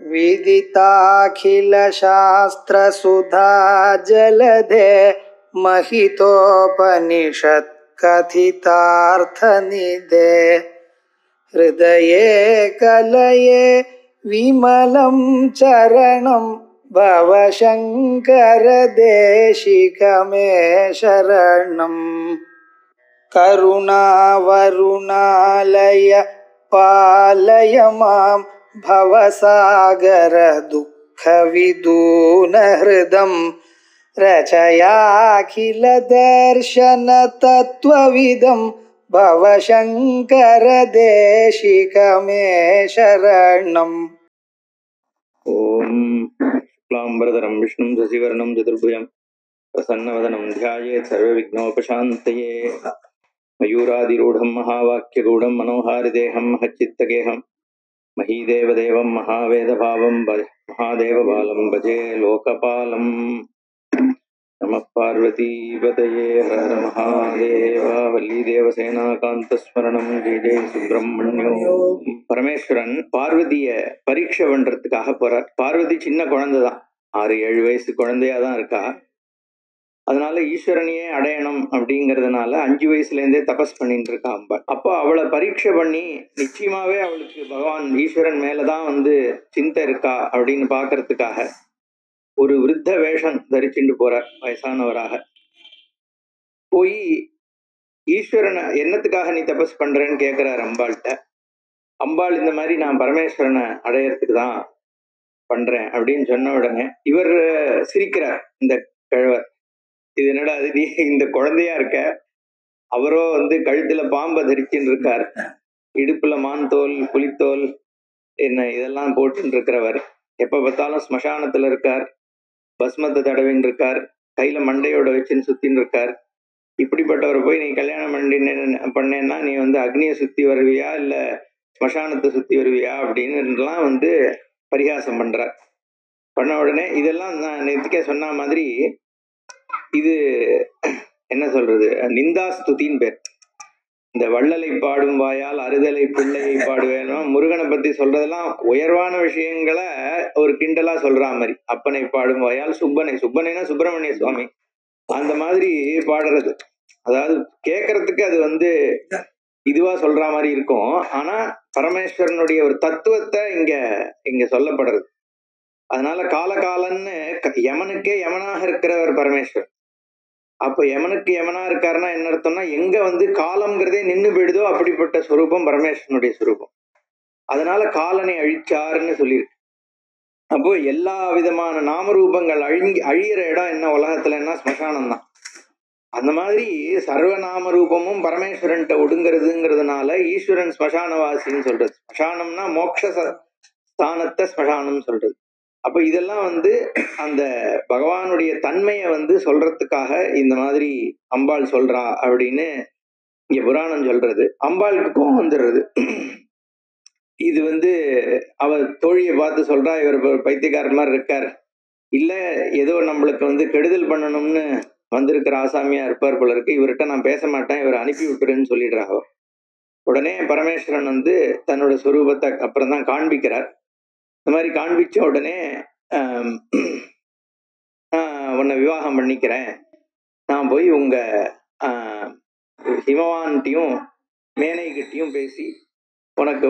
विदिताखिलशास्त्रसुधा जलधे महितोपनिषत्कथितार्थनिधे हृदये कलये विमलं चरणं भवशङ्करदेशिकमे शरणम्। करुणावरुणालय पालय मां भवसागर दुःखविदूनहृदं रचयाखिलदर्शनतत्त्वविदं भवशङ्करदेशिकमे शरणम्। ओम शुक्लांबरधरं विष्णुं शशिवर्णं चतुर्भुजं प्रसन्नवदनं ध्यायेत् सर्वविघ्नोपशान्तये। मयूरादिरूढं महावाक्यगूढं मनोहारिदेहं महच्चित्तगेहं महीदेवदेवं महावेदभावं महादेवबालं भजे लोकपालम्। नमः पार्वतीपतये हर हर महादेव। वल्लीदेवसेना कान्तस्मरणं जय जय सुब्रह्मण्यो। பரமேஸ்வரன் பார்வதிய பரீட்சை பண்றதுக்காக போறார். பார்வதி சின்ன குழந்தைதான், 6-7 வயசு குழந்தையா தான் இருக்கா. அதனால ஈஸ்வரனையே அடையணும் அப்படிங்கிறதுனால 5 வயசுல இருந்தே தபஸ் பண்ணிட்டு இருக்கா அம்பாள். அப்போ அவளை பரீட்சை பண்ணி நிச்சயமாவே அவளுக்கு பகவான் ஈஸ்வரன் மேலதான் சிந்தை இருக்கா அப்படின்னு பாக்குறதுக்காக ஒரு விருத்த வேஷம் தரிச்சுட்டு போறார். வயசானவராக போய் ஈஸ்வரனை என்னத்துக்காக நீ தபஸ் பண்றேன்னு கேட்கிறார் அம்பாள்கிட்ட. அம்பாள் இந்த மாதிரி நான் பரமேஸ்வரனை அடையறதுக்கு தான் பண்றேன் அப்படின்னு சொன்ன உடனே இவர் சிரிக்கிறார். இந்த கிழவர், இது என்னடா அது, நீ இந்த குழந்தையா இருக்க, அவரோ கழுத்துல பாம்பை தரிச்சுன்னு இருக்கார், இடுப்புல மான் தோல் புலித்தோல் என்ன இதெல்லாம் போட்டுன்னு இருக்கிறவர், எப்ப பார்த்தாலும் ஸ்மசானத்துல இருக்கார், பஸ்மத்தை தடவின்னு இருக்கார், கையில மண்டையோட வச்சுன்னு சுத்தின்னு இருக்கார். இப்படிப்பட்டவரை போய் நீ கல்யாணம் பண்ணேன்னா நீ அக்னியை சுத்தி வருவியா இல்ல ஸ்மசானத்தை சுத்தி வருவியா அப்படின்னு பரிகாசம் பண்றார். பண்ண உடனே இதெல்லாம் நான் நேற்றுக்கே சொன்ன மாதிரி இது என்ன சொல்றது, நிந்தா ஸ்துதின்னு பேர். இந்த வள்ளலை பாடும் வாயால் அறுதலை பிள்ளையை பாடுவேன், முருகனை பத்தி சொல்றதெல்லாம் உயர்வான விஷயங்களை ஒரு கிண்டலா சொல்ற மாதிரி. அப்பனை பாடும் வாயால் சுப்பனை, சுப்பனைனா சுப்பிரமணிய சுவாமி, அந்த மாதிரி பாடுறது. அதாவது கேட்கறதுக்கு அது இதுவா சொல்ற மாதிரி இருக்கும், ஆனா பரமேஸ்வரனுடைய ஒரு தத்துவத்தை இங்க சொல்லப்படுறது. அதனால காலகாலன்னு யமனுக்கே யமனாக இருக்கிறவர் பரமேஸ்வரன். அப்ப யமனுக்கு யமனா இருக்காருன்னா என்ன அர்த்தம்னா, எங்க காலம்ங்கிறதே நின்று போயிடுதோ அப்படிப்பட்ட ஸ்வரூபம் பரமேஸ்வரனுடைய ஸ்வரூபம். அதனால காலனை அழிச்சாருன்னு சொல்லியிருக்கு. அப்போ எல்லா விதமான நாமரூபங்கள் அழியிற இடம் என்ன உலகத்துலன்னா ஸ்மசானம் தான். அந்த மாதிரி சர்வநாம ரூபமும் பரமேஸ்வரன்ட்ட ஒடுங்கிறதுங்கிறதுனால ஈஸ்வரன் ஸ்மசானவாசின்னு சொல்றது. ஸ்மசானம்னா மோட்ச ஸ்தானத்தை ஸ்மசானம் சொல்றது. அப்ப இதெல்லாம் அந்த பகவானுடைய தன்மையை சொல்றதுக்காக இந்த மாதிரி அம்பாள் சொல்றா அப்படின்னு இங்க புராணம் சொல்றது. அம்பாளுக்கு கோபம் வந்துடுறது. இது அவ தோழியை பார்த்து சொல்றா, இவர் பைத்தியக்காரர் மாதிரி இருக்கார், இல்ல ஏதோ நம்மளுக்கு கெடுதல் பண்ணணும்னு வந்திருக்கிற ஆசாமியா இருப்பார் போல இருக்கு, இவர்கிட்ட நான் பேச மாட்டேன், இவரை அனுப்பி விட்டுருன்னு சொல்லிடுறா. உடனே பரமேஸ்வரன் தன்னோட ஸ்வரூபத்தை அப்புறம் தான் காண்பிக்கிறார். இந்த மாதிரி காண்பிச்ச உடனே உன்னை விவாகம் பண்ணிக்கிறேன், நான் போய் உங்க ஹிமவான்கிட்டையும் மேனைகிட்டையும் பேசி உனக்கு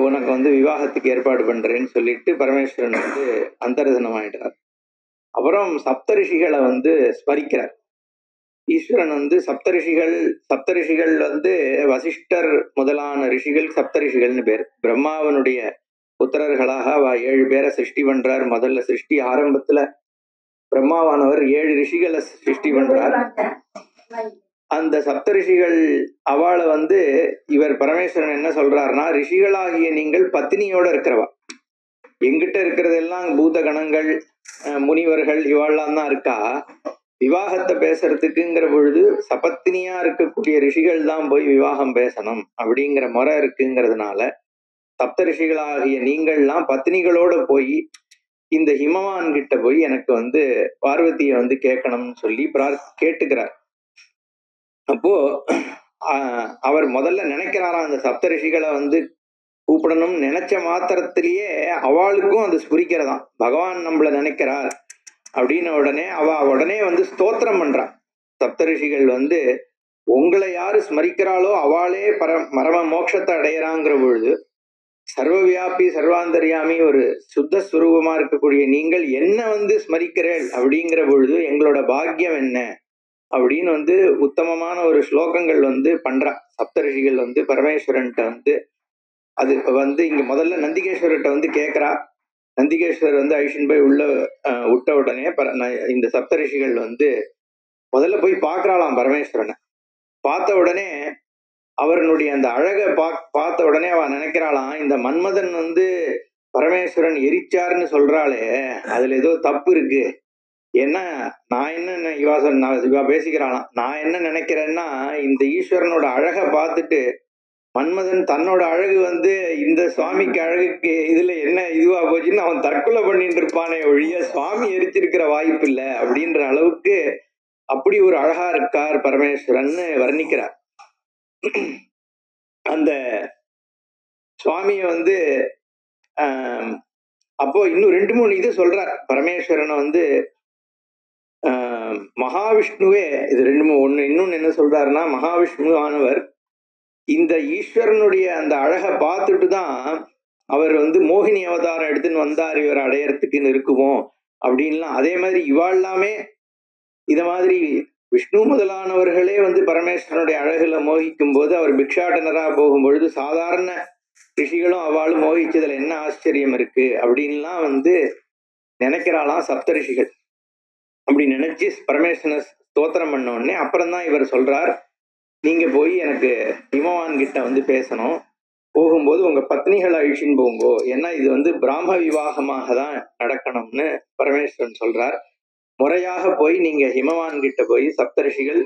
விவாகத்துக்கு ஏற்பாடு பண்றேன்னு சொல்லிட்டு பரமேஸ்வரன் அந்தர்தனம் ஆயிடுறார். அப்புறம் சப்தரிஷிகளை ஸ்மரிக்கிறார். ஈஸ்வரன் சப்தரிஷிகள் வசிஷ்டர் முதலான ரிஷிகள் சப்தரிஷிகள்னு பேர். பிரம்மாவனுடைய புத்திரர்களாக 7 பேரை சிருஷ்டி பண்றார். முதல்ல சிருஷ்டி ஆரம்பத்துல பிரம்மாவானவர் 7 ரிஷிகளை சிருஷ்டி பண்றார். அந்த சப்தரிஷிகள் அவளை இவர் பரமேஸ்வரன் என்ன சொல்றாருன்னா, ரிஷிகளாகிய நீங்கள் பத்தினியோட இருக்கிறவா, எங்கிட்ட இருக்கிறதெல்லாம் பூத கணங்கள் முனிவர்கள் இவாள்லாம் தான் இருக்கா, விவாகத்தை பேசுறதுக்குங்கிற பொழுது சபத்தினியா இருக்கக்கூடிய ரிஷிகள் தான் போய் விவாகம் பேசணும் அப்படிங்கிற முறை இருக்குங்கிறதுனால சப்த ரிஷிகளாகிய நீங்கள்லாம் பத்தினிகளோட போய் இந்த ஹிமவான் கிட்ட போய் எனக்கு பார்வதியை கேட்கணும்னு சொல்லி கேட்டுக்கிறார். அப்போ அவர் முதல்ல நினைக்கிறாராம், அந்த சப்த ரிஷிகளை கூப்பிடணும்னு நினைச்ச மாத்திரத்திலேயே அவளுக்கும் அது ஸ்புரிக்கிறதாம். பகவான் நம்மள நினைக்கிறார் அப்படின்னு உடனே அவ உடனே வந்து ஸ்தோத்திரம் பண்றா. சப்தரிஷிகள் வந்து உங்களை யாரு ஸ்மரிக்கிறாளோ அவளே மரம மோட்சத்தை அடையறாங்கிற பொழுது, சர்வவியாபி சர்வாந்தர்யாமி ஒரு சுத்த ஸ்வரூபமா இருக்கக்கூடிய நீங்கள் என்ன வந்து ஸ்மரிக்கிறேள் அப்படிங்கிற பொழுது எங்களோட பாக்கியம் என்ன அப்படின்னு வந்து உத்தமமான ஒரு ஸ்லோகங்கள் வந்து பண்றா. சப்தரிஷிகள் வந்து பரமேஸ்வரன்ட்ட வந்து அது வந்து இங்க முதல்ல நந்திகேஸ்வரர்கிட்ட வந்து கேட்கிறா. நந்திகேஸ்வரர் வந்து ஐஷன் போய் உள்ள விட்ட உடனே இந்த சப்தரிஷிகள் வந்து முதல்ல போய் பார்க்கறாளாம் பரமேஸ்வரனை. பார்த்த உடனே அவருடைய அந்த அழகை பார்த்த உடனே அவ நினைக்கிறாளாம், இந்த மன்மதன் வந்து பரமேஸ்வரன் எரிச்சாருன்னு சொல்றாளே அதுல ஏதோ தப்பு இருக்கு. ஏன்னா நான் என்ன இவா பேசிக்கிறாளாம், நான் என்ன நினைக்கிறேன்னா இந்த ஈஸ்வரனோட அழகை பார்த்துட்டு மன்மதன் தன்னோட அழகு வந்து இந்த சுவாமிக்கு அழகுக்கு இதுல என்ன இதுவா போச்சுன்னு அவன் தற்கொலை பண்ணிட்டு இருப்பானே ஒழிய சுவாமி எரிச்சிருக்கிற வாய்ப்பு இல்லை அப்படின்ற அளவுக்கு அப்படி ஒரு அழகா இருக்கார் பரமேஸ்வரன் வர்ணிக்கிறார். அந்த சுவாமிய வந்து அப்போ இன்னும் 2-3 இது சொல்றார் பரமேஸ்வரனை வந்து. மகாவிஷ்ணுவே இது 2-3 இன்னொன்னு என்ன சொல்றாருன்னா, மகாவிஷ்ணு ஆனவர் இந்த ஈஸ்வரனுடைய அந்த அழகை பார்த்துட்டு தான் அவர் வந்து மோகினி அவதாரம் எடுத்துன்னு வந்தார் இவர் அடையறதுக்குன்னு இருக்குமோ அப்படின்லாம். அதே மாதிரி இவாழ்லாமே இத மாதிரி விஷ்ணு முதலானவர்களே வந்து பரமேஸ்வரனுடைய அழகுல மோகிக்கும் போது அவர் பிக்ஷாடனரா போகும்பொழுது சாதாரண ரிஷிகளும் அவளும் மோகிச்சதுல என்ன ஆச்சரியம் இருக்கு அப்படின்லாம் வந்து நினைக்கிறாளாம் சப்தரிஷிகள். அப்படி நினைச்சு பரமேஸ்வரனை ஸ்தோத்திரம் பண்ண உடனே அப்புறம்தான் இவர் சொல்றார், நீங்க போய் எனக்கு ஹிமவான் கிட்ட வந்து பேசணும், போகும்போது உங்க பத்னிகளை அழிச்சின்னு போங்கோ, ஏன்னா இது வந்து பிராம விவாகமாக தான் நடக்கணும்னு பரமேஸ்வரன் சொல்றார். முறையாக போய் நீங்க ஹிமவான் கிட்ட போய் சப்தரிஷிகள்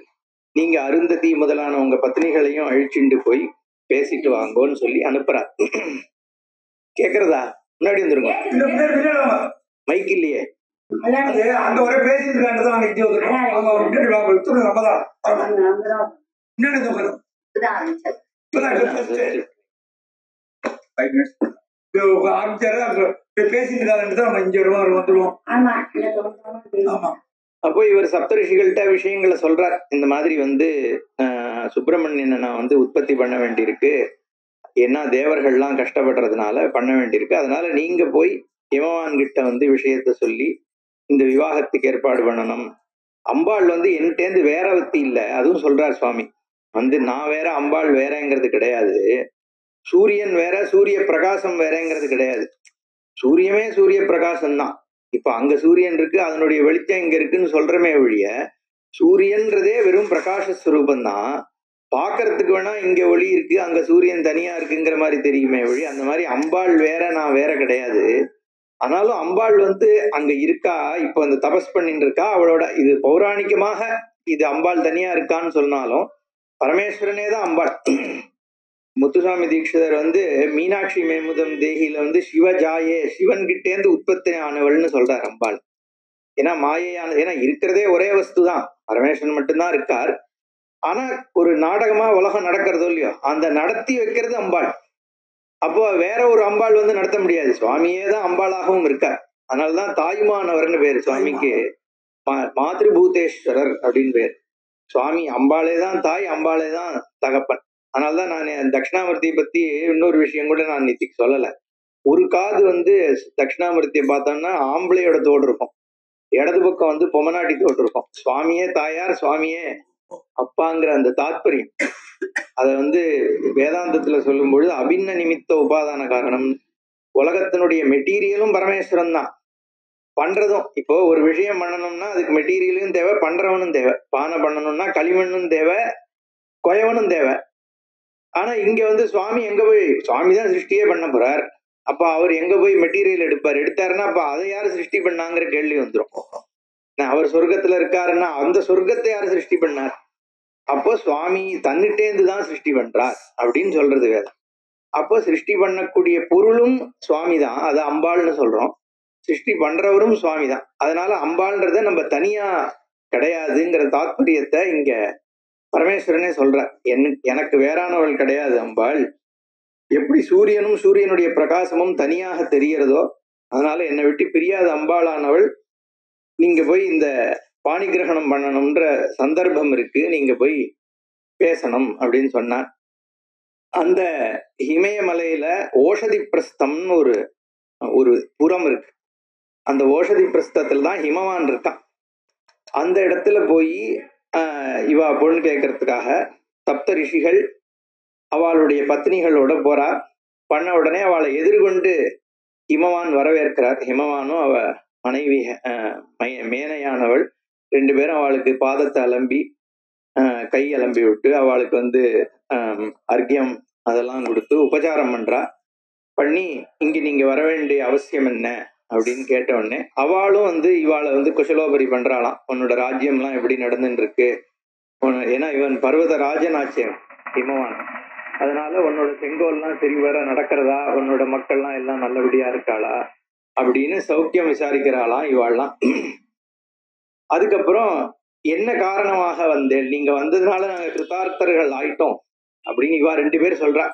நீங்க அருந்ததி முதலான உங்க பத்னிகளையும் அழிச்சுட்டு போய் பேசிட்டு வாங்கோன்னு சொல்லி அனுப்புறார். கேக்குறதா? முன்னாடி வந்துருங்க, மைக் இல்லையே. அங்க ஒரே பேசிட்டு அப்போ இவர் சப்தரிஷிகள்கிட்ட விஷயங்களை சொல்றார். இந்த மாதிரி வந்து சுப்பிரமணியனை நான் வந்து உற்பத்தி பண்ண வேண்டியிருக்கு, ஏன்னா தேவர்கள்லாம் கஷ்டப்படுறதுனால பண்ண வேண்டியிருக்கு, அதனால நீங்க போய் ஹிமவான் கிட்ட வந்து விஷயத்த சொல்லி இந்த விவாகத்துக்கு ஏற்பாடு பண்ணணும். அம்பாள் வந்து என்கிட்டேந்து வேற வத்தி இல்லை, அதுவும் சொல்றார் சுவாமி. வந்து நான் வேற அம்பாள் வேறங்கிறது கிடையாது, சூரியன் வேற சூரிய பிரகாசம் வேறங்கிறது கிடையாது. சூரியமே சூரிய பிரகாசம் தான். இப்ப அங்க சூரியன் இருக்கு, அதனுடைய வெளிச்சம் இங்க இருக்குன்னு சொல்றமே ஒழிய சூரியன்றதே வெறும் பிரகாசஸ்வரூபம் தான். பாக்குறதுக்கு வேணா இங்க ஒளி இருக்கு அங்க சூரியன் தனியா இருக்குங்கிற மாதிரி தெரியுமே ஒளி, அந்த மாதிரி அம்பாள் வேற நான் வேற கிடையாது. ஆனாலும் அம்பாள் வந்து அங்க இருக்கா, இப்ப அந்த தபஸ் பண்ணிட்டு இருக்கா. அவளோட இது பௌராணிகமாக இது அம்பாள் தனியா இருக்கான்னு சொன்னாலும் பரமேஸ்வரனே தான் அம்பாள். முத்துசாமி தீட்சிதர் வந்து மீனாட்சி மேமுதம் தேகில வந்து சிவஜாயே சிவன் கிட்டேந்து உற்பத்தி ஆனவள்னு சொல்றார் அம்பாள். ஏன்னா மாயையானது, ஏன்னா இருக்கிறதே ஒரே வஸ்து தான், பரமேஸ்வரன் மட்டும்தான் இருக்கார். ஆனா ஒரு நாடகமா உலகம் நடக்கிறதோ இல்லையோ அந்த நடத்தி வைக்கிறது அம்பாள். அப்போ வேற ஒரு அம்பாள் வந்து நடத்த முடியாது, சுவாமியே தான் அம்பாளாகவும் இருக்கார். அதனாலதான் தாயுமானவர்னு பேரு சுவாமிக்கு, மாத்ருபூதேஸ்வரர் அப்படின்னு பேர். சுவாமி அம்பாளே தான் தாய், அம்பாளே தான் தகப்பன். அதனாலதான் நான் தட்சிணாமூர்த்தியை பத்தி இன்னொரு விஷயம் கூட நான் நித்திக்கு சொல்லலை. ஒரு காது வந்து தட்சிணாமூர்த்தியை பார்த்தோம்னா ஆம்பளையோட தோடு இருக்கும், இடது பக்கம் வந்து பொம்மநாட்டி தோடு இருக்கும். சுவாமியே தாயார், சுவாமியே அப்பாங்கிற அந்த தாத்பரியம் அதை வந்து வேதாந்தத்துல சொல்லும் பொழுது அபின்ன நிமித்த உபாதான காரணம். உலகத்தினுடைய மெட்டீரியலும் பரமேஸ்வரன் தான், பண்றதும். இப்போ ஒரு விஷயம் பண்ணணும்னா அதுக்கு மெட்டீரியலும் தேவை, பண்றவனும் தேவை. பானை பண்ணணும்னா களிமண்ணும் தேவை, கொயவனும் தேவை. ஆனா இங்க வந்து சுவாமி எங்க போய், சுவாமி தான் சிருஷ்டியே பண்ண போறார். அப்ப அவர் எங்க போய் மெட்டீரியல் எடுப்பார்? எடுத்தாருன்னா அப்ப அதை யாரு சிருஷ்டி பண்ணாங்கிற கேள்வி வந்துடும். அவர் சொர்க்கத்துல இருக்காருன்னா அந்த சொர்க்கத்தை யாரு சிருஷ்டி பண்ணார்? அப்போ சுவாமி தன்னிட்டேந்து தான் சிருஷ்டி பண்றார் அப்படின்னு சொல்றது வேற. அப்போ சிருஷ்டி பண்ணக்கூடிய பொருளும் சுவாமி தான், அது அம்பாள்னு சொல்றோம். சிருஷ்டி பண்றவரும் சுவாமி தான். அதனால அம்பாள்ன்றத நம்ம தனியா கிடையாதுங்கிற தாத்பரியத்தை இங்க பரமேஸ்வரனே சொல்ற. எனக்கு வேறானவள் கிடையாது அம்பாள், எப்படி சூரியனும் சூரியனுடைய பிரகாசமும் தனியாக தெரிகிறதோ, அதனால என்னை விட்டு பிரியாத அம்பாளானவள் நீங்க போய் இந்த பாணி கிரகணம் பண்ணணும்ன்ற சந்தர்ப்பம் இருக்கு, நீங்க போய் பேசணும் அப்படின்னு சொன்னார். அந்த இமயமலையில ஓஷதி பிரஸ்தம்னு ஒரு புறம் இருக்கு. அந்த ஓஷதி பிரஸ்தத்துல தான் ஹிமவான் இருக்கான். அந்த இடத்துல போய் இவா பொண்ணு கேட்கறதுக்காக சப்த ரிஷிகள் அவளுடைய பத்னிகளோட போறா. பண்ண உடனே அவளை எதிர்கொண்டு ஹிமவான் வரவேற்கிறார். ஹிமவானும் அவ மனைவி மேனையானவள் ரெண்டு பேரும் அவளுக்கு பாதத்தை அலம்பி கை அலம்பி விட்டு அவளுக்கு அர்க்கியம் அதெல்லாம் கொடுத்து உபச்சாரம் பண்றா. பண்ணி இங்க நீங்க வர வேண்டிய அவசியம் என்ன அப்படின்னு கேட்ட உடனே அவளும் இவாளை குஷலோபரி பண்றாளாம். உன்னோட ராஜ்யம்லாம் எப்படி நடந்துட்டு இருக்கு, ஏன்னா இவன் பர்வத ராஜனாச்சே ஹிமவான், அதனால உன்னோட செங்கோல்லாம் சரிவர நடக்கிறதா, உன்னோட மக்கள்லாம் எல்லாம் நல்லபடியா இருக்காளா அப்படின்னு சௌக்கியம் விசாரிக்கிறாளாம் இவாள்லாம். அதுக்கப்புறம் என்ன காரணமாக வந்தேன், நீங்க வந்ததுனால நாங்க கிருதார்த்தர்கள் ஆயிட்டோம் அப்படின்னு இவா ரெண்டு பேர் சொல்றா.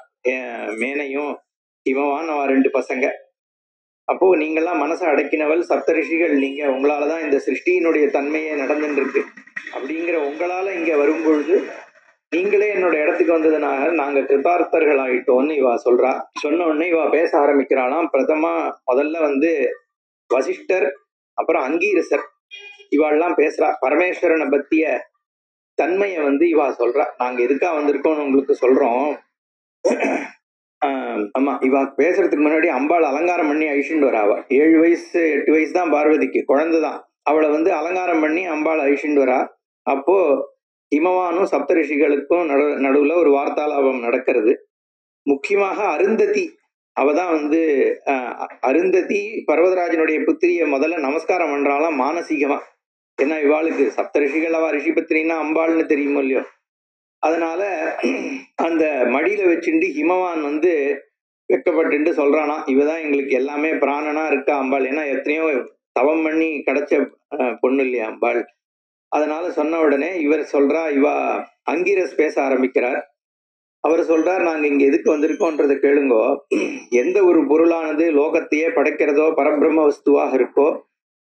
மேனையும் ஹிமவான் அவ ரெண்டு பசங்க. அப்போ நீங்கெல்லாம் மனசை அடக்கினவள் சப்தரிஷிகள், நீங்க உங்களாலதான் இந்த சிருஷ்டியினுடைய தன்மையே நடந்துட்டு இருக்கு அப்படிங்கிற உங்களால இங்க வரும்பொழுது நீங்களே என்னோட இடத்துக்கு வந்ததுனால நாங்க கிருதார்த்தர்கள் ஆயிட்டோம்னு இவா சொல்றா. சொன்ன உடனே இவா பேச ஆரம்பிக்கிறாளாம். முதல்ல வசிஷ்டர், அப்புறம் அங்கீரசர், இவாள்லாம் பேசுறா. பரமேஸ்வரனை பத்திய தன்மையை இவா சொல்றா. நாங்க எதுக்கா வந்திருக்கோம்னு உங்களுக்கு சொல்றோம். ஆமா, இவா பேசுறதுக்கு முன்னாடி அம்பாள் அலங்காரம் பண்ணி அழிச்சுட்டு வரா. அவ 7 வயசு 8 வயசு தான் பார்வதிக்கு, குழந்தைதான். அவளை அலங்காரம் பண்ணி அம்பாள் அழிச்சுட்டு வரா. அப்போ ஹிமவானும் சப்தரிஷிகளுக்கும் நடுவுல ஒரு வார்த்தாலாபம் நடக்கிறது. முக்கியமாக அருந்ததி, அவதான் அருந்ததி பர்வதராஜனுடைய புத்திரிய முதல்ல நமஸ்காரம் பண்றாளாம் மானசீகமா. ஏன்னா இவாளுக்கு சப்தரிஷிகள் அவ ரிஷி பத்திரின்னா அம்பாள்னு தெரியுமோ இல்லையோ. அதனால அந்த மடியில வச்சுட்டு ஹிமவான் வெக்கப்பட்டு சொல்றானா, இவதான் எங்களுக்கு எல்லாமே பிராணனா இருக்கா அம்பாள். ஏன்னா எத்தனையோ தவம் பண்ணி கிடைச்ச பொண்ணு இல்லையா அம்பாள். அதனால சொன்ன உடனே இவர் சொல்றா, இவா அங்கீரஸ் பேச ஆரம்பிக்கிறார். அவர் சொல்றார், நாங்க இங்க எதுக்கு வந்திருக்கோன்றதை கேளுங்கோ. எந்த ஒரு பொருளானது லோகத்தையே படைக்கிறதோ பரபிரம்ம வஸ்துவாக இருக்கோ,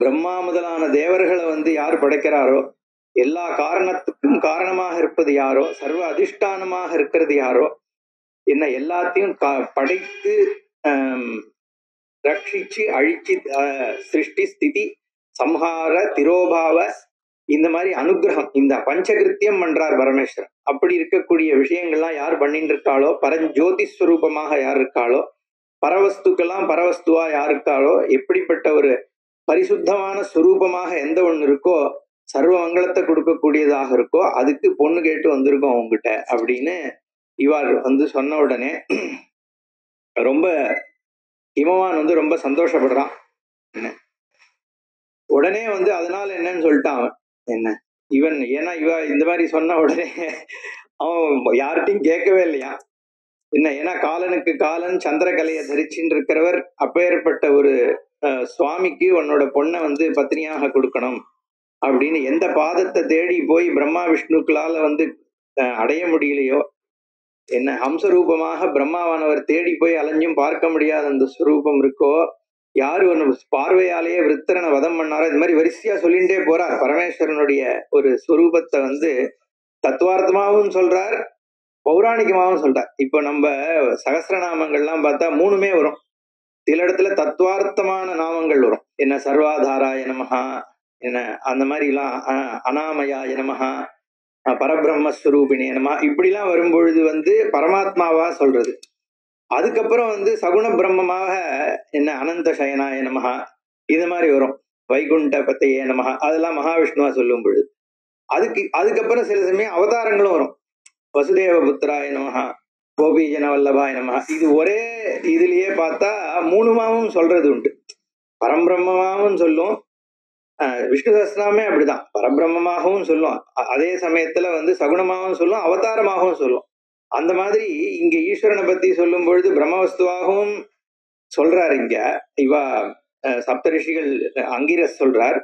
பிரம்மா முதலான தேவர்களை யார் படைக்கிறாரோ, எல்லா காரணத்துக்கும் காரணமாக இருப்பது யாரோ, சர்வ அதிஷ்டானமாக இருக்கிறது யாரோ, என்ன எல்லாத்தையும் படைத்து ரட்சிச்சு அழிச்சு சிருஷ்டி ஸ்திதி சம்ஹார திரோபாவ இந்த மாதிரி அனுகிரகம், இந்த பஞ்சகிருத்தியம் பண்றார் பரமேஸ்வரன். அப்படி இருக்கக்கூடிய விஷயங்கள்லாம் யார் பண்ணிட்டு இருக்காளோ, பரஞ்சோதி ஸ்வரூபமாக யார் இருக்காளோ, பரவஸ்துக்கெல்லாம் பரவஸ்துவா யார் இருக்காளோ, எப்படிப்பட்ட ஒரு பரிசுத்தமான ஸ்வரூபமாக எந்த ஒண்ணு இருக்கோ, சர்வ மங்களத்தை கொடுக்கக்கூடியதாக இருக்கோ, அதுக்கு பொண்ணு கேட்டு வந்திருக்கோம் உங்ககிட்ட அப்படின்னு இவார் சொன்ன உடனே ரொம்ப ஹிமவான் ரொம்ப சந்தோஷப்படுறான். உடனே அதனால என்னன்னு சொல்லிட்டான் என்ன இவன். ஏன்னா இவ இந்த மாதிரி சொன்ன உடனே அவன் யார்கிட்டையும் கேட்கவே இல்லையா என்ன. ஏன்னா காலனுக்கு காலன் சந்திரகலையை தரிச்சுட்டு இருக்கிறவர், அப்பேற்பட்ட ஒரு சுவாமிக்கு உன்னோட பொண்ணை பத்னியாக கொடுக்கணும் அப்படின்னு எந்த பாதத்தை தேடி போய் பிரம்மா விஷ்ணுக்களால அடைய முடியலையோ, என்ன ஹம்சரூபமாக பிரம்மாவானவர் தேடி போய் அலைஞ்சும் பார்க்க முடியாத அந்த ஸ்வரூபம் இருக்கோ, யாரு ஒன்று பார்வையாலேயே விருத்தரனை வதம் பண்ணாரோ, இது மாதிரி வரிசையா சொல்லிண்டே போறார். பரமேஸ்வரனுடைய ஒரு ஸ்வரூபத்தை தத்துவார்த்தமாகவும் சொல்றார், பௌராணிகமாகவும் சொல்றார். இப்போ நம்ம சகஸ்ரநாமங்கள்லாம் பார்த்தா 3மே வரும். சில இடத்துல தத்துவார்த்தமான நாமங்கள் வரும், என்ன சர்வாதாராய நமஹா, என்ன அந்த மாதிரி எல்லாம் அனாமயாய நமஹா, பரபிரம்மஸ்வரூபிணே நமஹா, இப்படிலாம் வரும்பொழுது பரமாத்மாவா சொல்றது. அதுக்கப்புறம் சகுண பிரம்மமாக என்ன அனந்த சயனாய நமஹா இது மாதிரி வரும், வைகுண்ட பத்தையே நமஹா, அதெல்லாம் மகாவிஷ்ணுவா சொல்லும் பொழுது. அதுக்கப்புறம் சில சமயம் அவதாரங்களும் வரும், வசுதேவ புத்திராய நமஹா, கோபீஜன வல்லபாய நமஹா. இது ஒரே இதுலயே பார்த்தா 3மாவும் சொல்றது உண்டு. பரம்பிரம்மமாகவும் சொல்லும், விஷ்ணு சஹஸ்ரநாமே அப்படிதான் பரபிரம்மமாகவும் சொல்லும், அதே சமயத்துல சகுணமாகவும் சொல்லும், அவதாரமாகவும் சொல்லும். அந்த மாதிரி இங்க ஈஸ்வரனை பத்தி சொல்லும் பொழுது பிரம்மவஸ்துவாகவும் சொல்றார். இங்க இவா சப்தரிஷிகள் அங்கீரஸ் சொல்றார்.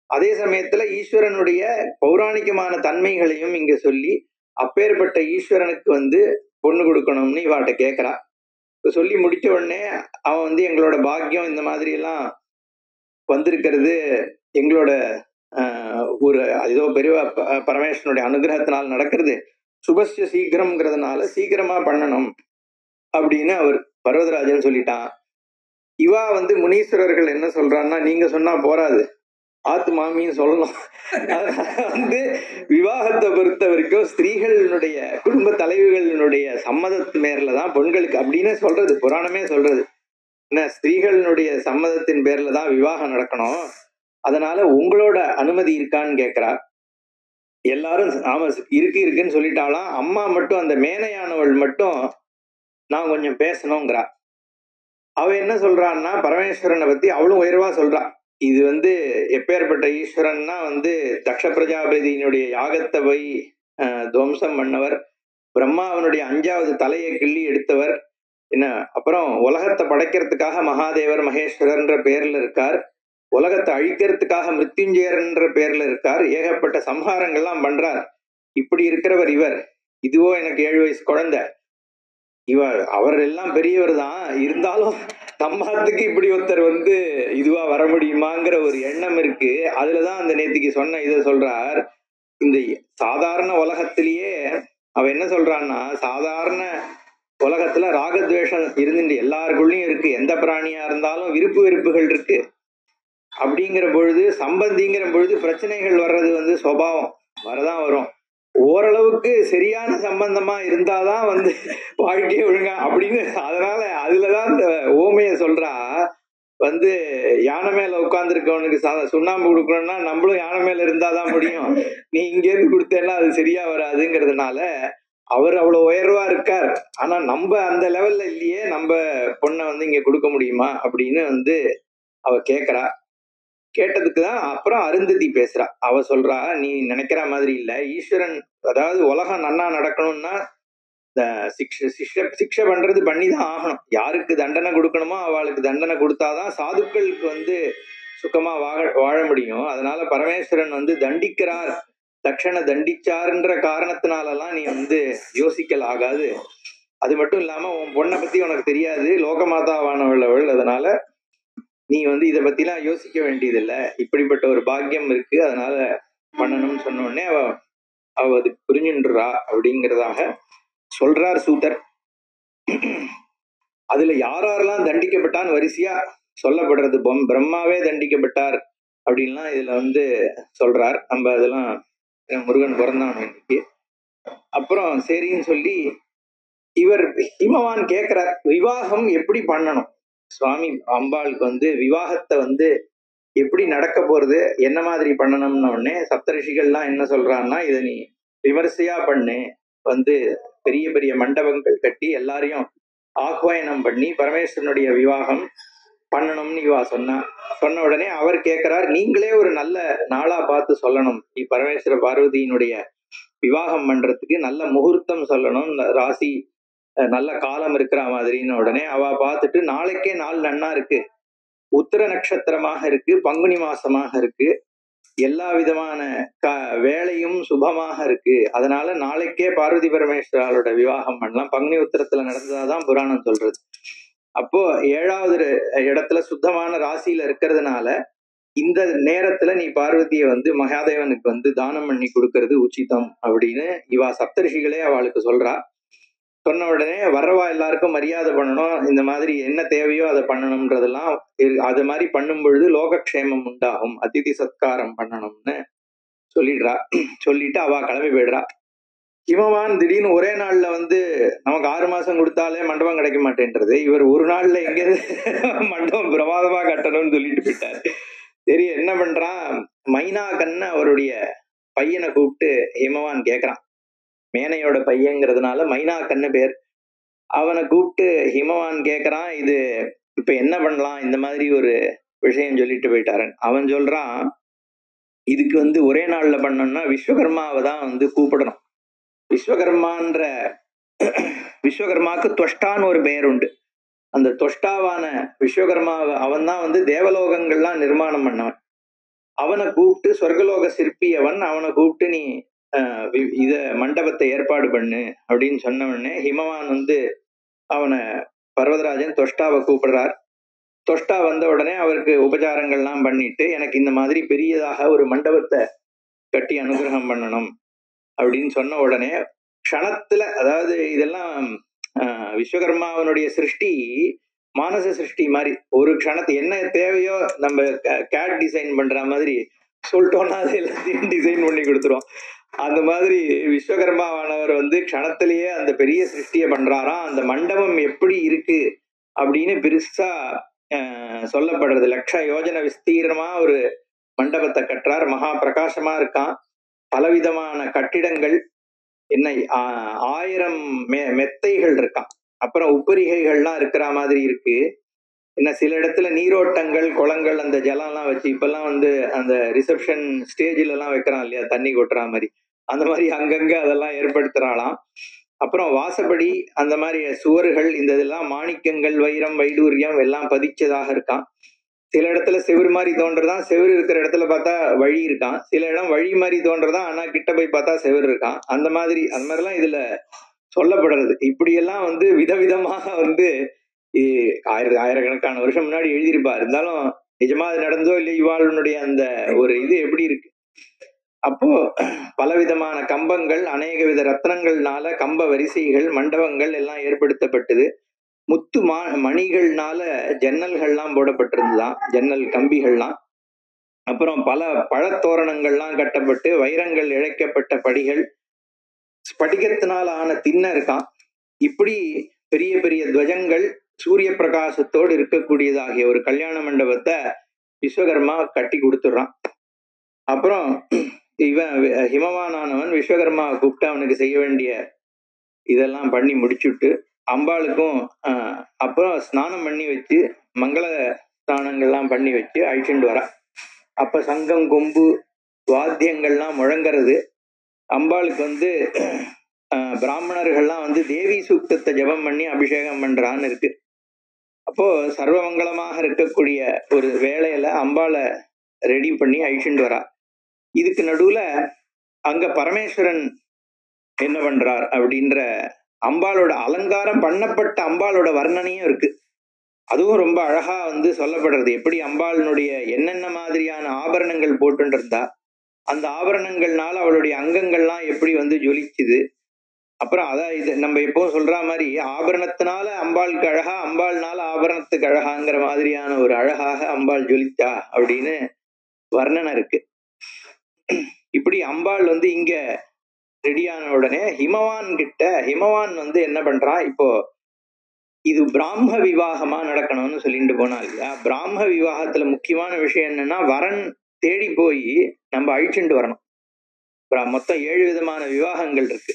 அதே சமயத்துல ஈஸ்வரனுடைய பௌராணிகமான தன்மைகளையும் இங்க சொல்லி அப்பேற்பட்ட ஈஸ்வரனுக்கு பொண்ணு கொடுக்கணும்னு இவாட்ட கேட்கிறா. சொல்லி முடிச்ச உடனே அவன் வந்து எங்களோட பாக்கியம் இந்த மாதிரி எல்லாம் வந்திருக்கிறது எங்களோட ஒரு ஏதோ பெரிய பரமேஸ்வரனுடைய அனுகிரகத்தினால் நடக்கிறது, சுபஸ்ய சீக்கிரம்ங்கிறதுனால சீக்கிரமா பண்ணணும் அப்படின்னு அவர் பர்வதராஜன் சொல்லிட்டான். இவா வந்து முனீஸ்வரர்கள் என்ன சொல்றான்னா, நீங்க சொன்னா போராது, ஆத்து மாமின்னு சொல்லணும். அதனால வந்து விவாகத்தை பொறுத்த வரைக்கும் ஸ்திரீகளினுடைய குடும்ப தலைவிகளினுடைய சம்மதத்து மேலதான் பெண்களுக்கு அப்படின்னு சொல்றது, புராணமே சொல்றது. என்ன, ஸ்திரீகளினுடைய சம்மதத்தின் பேர்ல தான் விவாகம் நடக்கணும். அதனால உங்களோட அனுமதி இருக்கான்னு கேட்கிறா. எல்லாரும் ஆமா இருக்குன்னு சொல்லிட்டாலாம். அம்மா மட்டும், அந்த மேனையானவள் மட்டும் நான் கொஞ்சம் பேசணுங்கிறா. அவ என்ன சொல்றான்னா, பரமேஸ்வரனை பத்தி அவளும் உயர்வா சொல்றா. இது வந்து எப்பேற்பட்ட ஈஸ்வரன்னா வந்து தக்ஷ பிரஜாபதியினுடைய யாகத்தை போய் துவம்சம் பண்ணவர், பிரம்மாவனுடைய 5வது தலையை கிள்ளி எடுத்தவர், என்ன அப்புறம் உலகத்தை படைக்கிறதுக்காக மகாதேவர் மகேஸ்வரர்ன்ற பேர்ல இருக்கார், உலகத்தை அழிக்கிறதுக்காக மிருத்யுஞ்சயர்ன்ற பேர்ல இருக்கார், ஏகப்பட்ட சம்ஹாரங்கள்லாம் பண்றார். இப்படி இருக்கிறவர் இவர். இதுவோ எனக்கு 7 வயசு குழந்தை. அவர் எல்லாம் பெரியவர் தான், இருந்தாலும் தம்மாத்துக்கு இப்படி ஒருத்தர் வந்து இதுவா வர முடியுமாங்கிற ஒரு எண்ணம் இருக்கு. அதுலதான் அந்த நேத்திக்கு சொன்ன இதை சொல்றார். இந்த சாதாரண உலகத்திலேயே அவ என்ன சொல்றான்னா, சாதாரண உலகத்துல ராகத்வேஷம் இருந்துட்டு எல்லாருக்குள்ளயும் இருக்கு, எந்த பிராணியா இருந்தாலும் விருப்பு வெறுப்புகள் இருக்கு. அப்படிங்கிற பொழுது சம்பந்திங்கிற பொழுது பிரச்சனைகள் வர்றது வந்து சுபாவம் வரதான் வரும். ஓரளவுக்கு சரியான சம்பந்தமா இருந்தாதான் வந்து வாழ்க்கையை ஒழுங்கா அப்படின்னு. அதனால அதுலதான் இந்த ஓமைய சொல்றா. வந்து யானை மேல உட்கார்ந்து இருக்கவனுக்கு சுண்ணாம்பு கொடுக்கணும்னா நம்மளும் யானை மேல இருந்தாதான் முடியும், நீ இங்க இருந்து கொடுத்தேன்னா அது சரியா வராதுங்கிறதுனால அவர் அவ்வளவு உயர்வா இருக்கார். ஆனா நம்ம அந்த லெவல்ல இல்லையே, நம்ம பொண்ணை வந்து இங்க கொடுக்க முடியுமா அப்படின்னு வந்து அவ கேக்குறா. கேட்டதுக்குதான் அப்புறம் அருந்ததி பேசுறா. அவ சொல்றா, நீ நினைக்கிற மாதிரி இல்ல, ஈஸ்வரன் அதாவது உலகம் நன்னா நடக்கணும்னா சிக்ஷை பண்றது பண்ணிதான் ஆகணும். யாருக்கு தண்டனை கொடுக்கணுமோ அவளுக்கு தண்டனை கொடுத்தாதான் சாதுக்களுக்கு வந்து சுகமா வாழ முடியும். அதனால பரமேஸ்வரன் வந்து தண்டிக்கிறார், தட்சணை தண்டிச்சாருன்ற காரணத்தினாலலாம் நீ வந்து யோசிக்கல் ஆகாது. அது மட்டும் இல்லாம உன் பொண்ணை பத்தி உனக்கு தெரியாது, லோகமாதாவானவள் அவள், அதனால நீ வந்து இதை பத்திலாம் யோசிக்க வேண்டியதில்லை, இப்படிப்பட்ட ஒரு பாக்கியம் இருக்கு, அதனால பண்ணணும்னு சொன்ன உடனே அவ அது புரிஞ்சுன்றா அப்படிங்கிறதாக சொல்றார் சூதர். அதுல யாரெல்லாம் தண்டிக்கப்பட்டான்னு வரிசையா சொல்லப்படுறது. பிரம்மாவே தண்டிக்கப்பட்டார் அப்படின்லாம் இதுல வந்து சொல்றார். நம்ம அதெல்லாம் முருகன் பிறந்தான் இன்னைக்கு. அப்புறம் சரின்னு சொல்லி இவர் ஹிமவான் கேட்கிறார், விவாகம் எப்படி பண்ணணும் சுவாமி, அம்பாளுக்கு வந்து விவாகத்தை வந்து எப்படி நடக்க போறது, என்ன மாதிரி பண்ணணும்னு உடனே சப்தரிஷிகள்லாம் என்ன சொல்றான்னா, இதை நீ விமர்சையா பண்ணு, வந்து பெரிய பெரிய மண்டபங்கள் கட்டி எல்லாரையும் ஆஹ்வானம் பண்ணி பரமேஸ்வரனுடைய விவாகம் பண்ணணும்னு இவா சொன்ன உடனே அவர் கேட்கிறார், நீங்களே ஒரு நல்ல நாளா பார்த்து சொல்லணும், பரமேஸ்வர பார்வதியினுடைய விவாகம் பண்றதுக்கு நல்ல முகூர்த்தம் சொல்லணும், ராசி நல்ல காலம் இருக்கிற மாதிரின்னு. உடனே அவ பார்த்துட்டு, நாளைக்கே நாள் நன்னா இருக்கு, உத்திர நட்சத்திரமாக இருக்கு, பங்குனி மாசமாக இருக்கு, எல்லா விதமான வேலையும் சுபமாக இருக்கு, அதனால நாளைக்கே பார்வதி பரமேஸ்வராலோட விவாகம் பண்ணலாம். பங்குனி உத்திரத்துல நடந்ததாதான் புராணம் சொல்றது. அப்போ 7வது இடத்துல சுத்தமான ராசியில இருக்கிறதுனால இந்த நேரத்துல நீ பார்வதியை வந்து மகாதேவனுக்கு வந்து தானம் பண்ணி கொடுக்கறது உச்சிதம் அப்படின்னு இவா சப்தரிஷிகளே அவளுக்கு சொல்றா. சொன்ன உடனே வர்றவா எல்லாருக்கும் மரியாதை பண்ணணும், இந்த மாதிரி என்ன தேவையோ அதை பண்ணணும்ன்றதெல்லாம், அது மாதிரி பண்ணும் பொழுது லோகக்ஷேமம் உண்டாகும், அதிதி சத்காரம் பண்ணணும்னு சொல்லிடுறா. சொல்லிட்டு அவ கிளம்பி போயிடுறா. ஹிமவான் திடீர்னு ஒரே நாள்ல வந்து நமக்கு 6 மாசம் கொடுத்தாலே மண்டபம் கிடைக்க மாட்டேன்றது, இவர் ஒரு நாள்ல எங்கேயாவது மண்டபம் பிரமாதமா கட்டணும்னு சொல்லிட்டு போயிட்டார். சரி என்ன பண்றான், மைனா கண்ண அவருடைய பையனை கூப்பிட்டு ஹிமவான் கேட்கிறான். மேனையோட பையங்கிறதுனால மைனா கண்ணு பேர். அவனை கூப்பிட்டு ஹிமவான் கேட்கறான், இது இப்ப என்ன பண்ணலாம், இந்த மாதிரி ஒரு விஷயம் சொல்லிட்டு போயிட்டாரன். அவன் சொல்றான், இதுக்கு வந்து ஒரே நாள்ல பண்ணணும்னா விஸ்வகர்மாவை தான் வந்து கூப்பிடணும். விஸ்வகர்மாவுக்கு தொஷ்டான்னு ஒரு பெயர் உண்டு. அந்த தொஷ்டாவான விஸ்வகர்மாவை அவன் தான் வந்து தேவலோகங்கள்லாம் நிர்மாணம் பண்ணவன். அவனை கூப்பிட்டு, சொர்க்கலோக சிற்பி அவனை கூப்பிட்டு நீ இத மண்டபத்தை ஏற்பாடு பண்ணு அப்படின்னு சொன்ன உடனே ஹிமவான் வந்து அவனை பர்வதராஜன் தொஷ்டாவை கூப்பிடுறார். தொஷ்டா வந்த உடனே அவருக்கு உபச்சாரங்கள்லாம் பண்ணிட்டு, எனக்கு இந்த மாதிரி பெரியதாக ஒரு மண்டபத்தை கட்டி அனுகிரகம் பண்ணணும் அப்படின்னு சொன்ன உடனே க்ஷணத்துல, அதாவது இதெல்லாம் விஸ்வகர்மாவனுடைய சிருஷ்டி மானச சிருஷ்டி மாதிரி, ஒரு க்ஷணத்து என்ன தேவையோ நம்ம கேட் டிசைன் பண்ற மாதிரி சொல்லிட்டோம்னா அது எல்லாத்தையும் டிசைன் பண்ணி கொடுத்துரும். அந்த மாதிரி விஸ்வகர்மாவானவர் வந்து க்ஷணத்திலேயே அந்த பெரிய சிருஷ்டியை பண்றாராம். அந்த மண்டபம் எப்படி இருக்கு அப்படின்னு பெருசா சொல்லப்படுறது. லட்ச யோஜன விஸ்தீர்ணமா ஒரு மண்டபத்தை கட்டுறார். மகா பிரகாசமா இருக்கான். பலவிதமான கட்டிடங்கள், என்ன 1000 மெத்தைகள் இருக்கான். அப்புறம் உப்பரிகைகள்லாம் இருக்கிற மாதிரி இருக்கு. என்ன சில இடத்துல நீரோட்டங்கள், குளங்கள், அந்த ஜலம்லாம் வச்சு, இப்பெல்லாம் வந்து அந்த ரிசப்ஷன் ஸ்டேஜில் எல்லாம் வைக்கிறான் இல்லையா, தண்ணி கொட்டுற மாதிரி, அந்த மாதிரி அங்கங்க அதெல்லாம் ஏற்படுத்துறாளாம். அப்புறம் வாசப்படி, அந்த மாதிரி சுவர்கள், இந்த இதெல்லாம் மாணிக்கங்கள், வைரம், வைடூரியம் எல்லாம் பதிச்சதாக இருக்கான். சில இடத்துல செவுரு மாதிரி தோன்றதான், செவுரு இருக்கிற இடத்துல பார்த்தா வழி இருக்கான். சில இடம் வழி மாதிரி தோன்றதான், ஆனா கிட்ட போய் பார்த்தா செவுரு இருக்கான். அந்த மாதிரிலாம் இதுல சொல்லப்படுறது. இப்படியெல்லாம் வந்து விதவிதமாக வந்து ஆயிரக்கணக்கான வருஷம் முன்னாடி எழுதியிருப்பா. இருந்தாலும் நிஜமா அது நடந்தோ இல்லை, இவாளுடைய அந்த ஒரு இது எப்படி இருக்கு. அப்போ பலவிதமான கம்பங்கள், அநேக வித ரத்னங்கள்னால கம்ப வரிசைகள், மண்டபங்கள் எல்லாம் ஏற்படுத்தப்பட்டது. முத்து மணிகள்னால ஜன்னல்கள்லாம் போடப்பட்டிருந்துதான், ஜன்னல் கம்பிகள்லாம். அப்புறம் பல பழத்தோரணங்கள்லாம் கட்டப்பட்டு, வைரங்கள் இழைக்கப்பட்ட படிகள், ஸ்படிகத்தினால ஆன திண்ணை இருக்கான். இப்படி பெரிய பெரிய துவஜங்கள், சூரிய பிரகாசத்தோடு இருக்கக்கூடியதாகிய ஒரு கல்யாண மண்டபத்தை விஸ்வகர்மா கட்டி கொடுத்துடுறான். அப்புறம் இவன் ஹிமவானானவன் விஸ்வகர்மாவை கூப்பிட்டு அவனுக்கு செய்ய வேண்டிய இதெல்லாம் பண்ணி முடிச்சுட்டு, அம்பாளுக்கும் அப்புறம் ஸ்நானம் பண்ணி வச்சு, மங்கள ஸ்நானங்கள்லாம் பண்ணி வச்சு அழிச்சுட்டு வரா. அப்ப சங்கம், கொம்பு, வாத்தியங்கள்லாம் முழங்கிறது. அம்பாளுக்கு வந்து பிராமணர்கள்லாம் வந்து தேவி சூக்தத்தை ஜபம் பண்ணி அபிஷேகம் பண்றான்னு இருக்கு. அப்போ சர்வமங்கலமாக இருக்கக்கூடிய ஒரு வேளையில அம்பாளை ரெடி பண்ணி அழிச்சுட்டு வரா. இதுக்கு நடுவுல அங்க பரமேஸ்வரன் என்ன பண்றார் அப்படின்ற அம்பாளோட அலங்காரம் பண்ணப்பட்ட அம்பாளோட வர்ணனையும் இருக்கு. அதுவும் ரொம்ப அழகா வந்து சொல்லப்படுறது. எப்படி அம்பாளினுடைய என்னென்ன மாதிரியான ஆபரணங்கள் போட்டு இருந்தா, அந்த ஆபரணங்கள்னால அவளுடைய அங்கங்கள்லாம் எப்படி வந்து ஜொலிச்சுது. அப்புறம் அதான் இது நம்ம எப்பவும் சொல்ற மாதிரி, ஆபரணத்தினால அம்பாளுக்கு அழகா, அம்பாள்னால ஆபரணத்துக்கு அழகாங்கிற மாதிரியான ஒரு அழகாக அம்பாள் ஜொலித்தா அப்படின்னு வர்ணனை இருக்கு. இப்படி அம்பாள் வந்து இங்க ரெடியான உடனே ஹிமவான் வந்து என்ன பண்றான், இப்போ இது பிராம விவாகமா நடக்கணும்னு சொல்லிட்டு போனா இல்லையா. பிராம விவாகத்துல முக்கியமான விஷயம் என்னன்னா, வரன் தேடி போய் நம்ம அழிச்சுட்டு வரணும். மொத்தம் 7 விதமான விவாகங்கள் இருக்கு.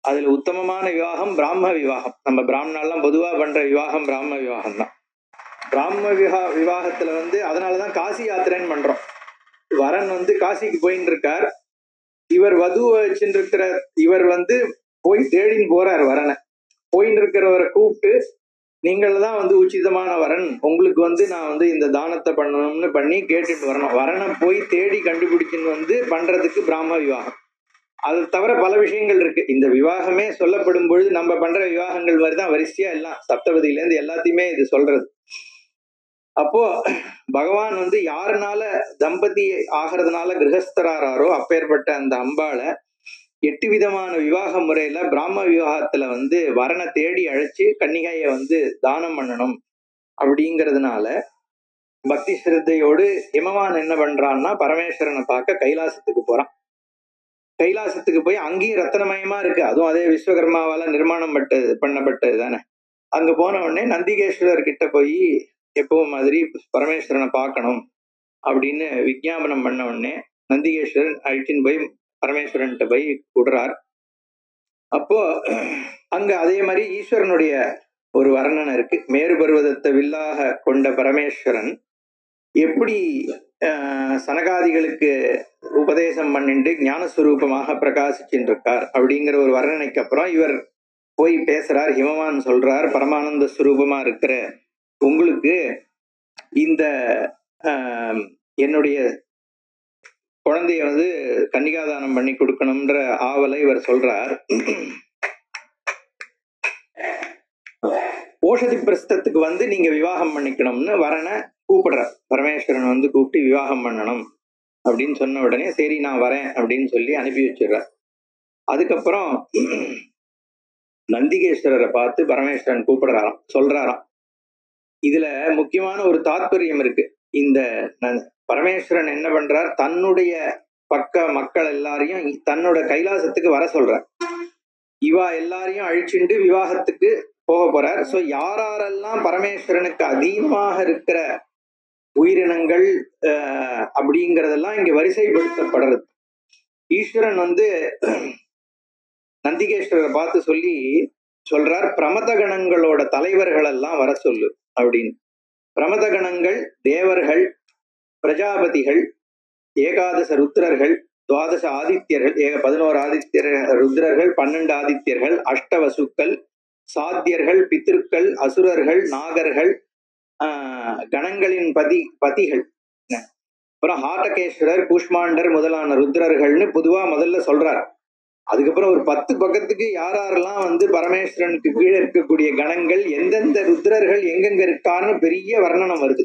அதுல உத்தமமான விவாகம் பிராம விவாகம். நம்ம பிராமணாலாம் பொதுவா பண்ற விவாகம் பிராம விவாகம் தான். பிராம விவாகத்துல வந்து அதனாலதான் காசி யாத்திரைன்னு பண்றோம். வரன் வந்து காசிக்கு போயின்னு இருக்கார். இவர் வதுவை வச்சுட்டு இருக்கிற இவர் வந்து போய் தேடின்னு போறார் வரனை. போயின்னு இருக்கிறவரை கூப்பிட்டு, நீங்கள் தான் வந்து உச்சிதமான வரன், உங்களுக்கு வந்து நான் வந்து இந்த தானத்தை பண்ணணும்னு பண்ணி கேட்டுட்டு வரணும். வரனை போய் தேடி கண்டுபிடிச்சுன்னு வந்து பண்றதுக்கு பிராம விவாகம். அது தவிர பல விஷயங்கள் இருக்கு. இந்த விவாகமே சொல்லப்படும் பொழுது நம்ம பண்ற விவாகங்கள் மாதிரிதான் வரிசையா எல்லாம் சப்தபதியில இருந்து எல்லாத்தையுமே இது சொல்றது. அப்போ பகவான் வந்து யாருனால தம்பதி ஆகிறதுனால கிரகஸ்தராரோ அப்பேற்பட்ட அந்த அம்பாளை 8 விதமான விவாக முறையில பிராம விவாகத்துல வந்து வரனை தேடி அழைச்சு கன்னிகைய வந்து தானம் பண்ணணும் அப்படிங்கிறதுனால பக்தி சிரத்தையோடு ஹிமவான் என்ன பண்றான்னா, பரமேஸ்வரனை பார்க்க கைலாசத்துக்கு போறான். கைலாசத்துக்கு போய் அங்கேயும் ரத்தனமயமா இருக்கு. அதுவும் அதே விஸ்வகர்மாவால நிர்மாணம் பண்ணப்பட்டது தானே. அங்க போன உடனே நந்திகேஸ்வரர் கிட்ட போய் எப்பவும் மாதிரி பரமேஸ்வரனை பார்க்கணும் அப்படின்னு விஜாபனம் பண்ண உடனே நந்திகேஸ்வரன் அழிச்சின்னு போய் பரமேஸ்வரன்கிட்ட போய் விடுறார். அப்போ அங்க அதே மாதிரி ஈஸ்வரனுடைய ஒரு வர்ணனை இருக்கு. மேரு பர்வதத்தை வில்லாக கொண்ட பரமேஸ்வரன் எப்படி சனகாதிகளுக்கு உபதேசம் பண்ணிட்டு ஞானஸ்வரூபமாக பிரகாசிச்சுட்டு இருக்கார் அப்படிங்கிற ஒரு வர்ணனைக்கு அப்புறம் இவர் போய் பேசுறார். ஹிமவான் சொல்றார், பரமானந்த ஸ்வரூபமா இருக்கிற உங்களுக்கு இந்த என்னுடைய குழந்தைய வந்து கன்னிகாதானம் பண்ணி கொடுக்கணும்ன்ற ஆவலை இவர் சொல்றார். ஓஷதி பிரஸ்தத்துக்கு வந்து நீங்க விவாகம் பண்ணிக்கணும்னு வரனை கூப்பிடுறார். பரமேஸ்வரன் வந்து கூப்பிட்டு விவாகம் பண்ணணும் அப்படின்னு சொன்ன உடனே சரி நான் வரேன் அப்படின்னு சொல்லி அனுப்பி வச்சிடுறார். அதுக்கப்புறம் நந்திகேஸ்வரரை பார்த்து பரமேஸ்வரன் கூப்பிடுறாராம், சொல்றாராம். இதுல முக்கியமான ஒரு தாத்பரியம் இருக்கு. இந்த பரமேஸ்வரன் என்ன பண்றார், தன்னுடைய பக்க மக்கள் எல்லாரையும் தன்னோட கைலாசத்துக்கு வர சொல்றார். இவா எல்லாரையும் அழிச்சுண்டு விவாகத்துக்கு போக போறார். சோ யாரெல்லாம் பரமேஸ்வரனுக்கு அதீனமாக இருக்கிற உயிரினங்கள் அப்படிங்கறதெல்லாம் இங்க வரிசைப்படுத்தப்படுறது. ஈஸ்வரன் வந்து நந்திகேஸ்வரரை பார்த்து சொல்றார், பிரமத கணங்களோட தலைவர்கள் எல்லாம் வர சொல்லு அப்படின்னு. பிரமத கணங்கள் தேவர்கள், பிரஜாபதிகள், ஏகாதச ருத்ரர்கள், துவாதச ஆதித்யர்கள், 11 ஆதித்யர் ருத்ரர்கள், 12 ஆதித்யர்கள், அஷ்டவசுக்கள், சாத்தியர்கள், பித்ருக்கள், அசுரர்கள், நாகர்கள், கணங்களின் பதிகள், அப்புறம் ஹாட்டகேஸ்வரர், கூஷ்மாண்டர் முதலான ருத்ரர்கள்னு பொதுவா முதல்ல சொல்றார். அதுக்கப்புறம் ஒரு 10 பக்கத்துக்கு யாரெல்லாம் வந்து பரமேஸ்வரனுக்கு கீழே இருக்கக்கூடிய கணங்கள், எந்தெந்த ருத்ரர்கள் எங்கெங்க இருக்கான்னு பெரிய வர்ணனம் வருது.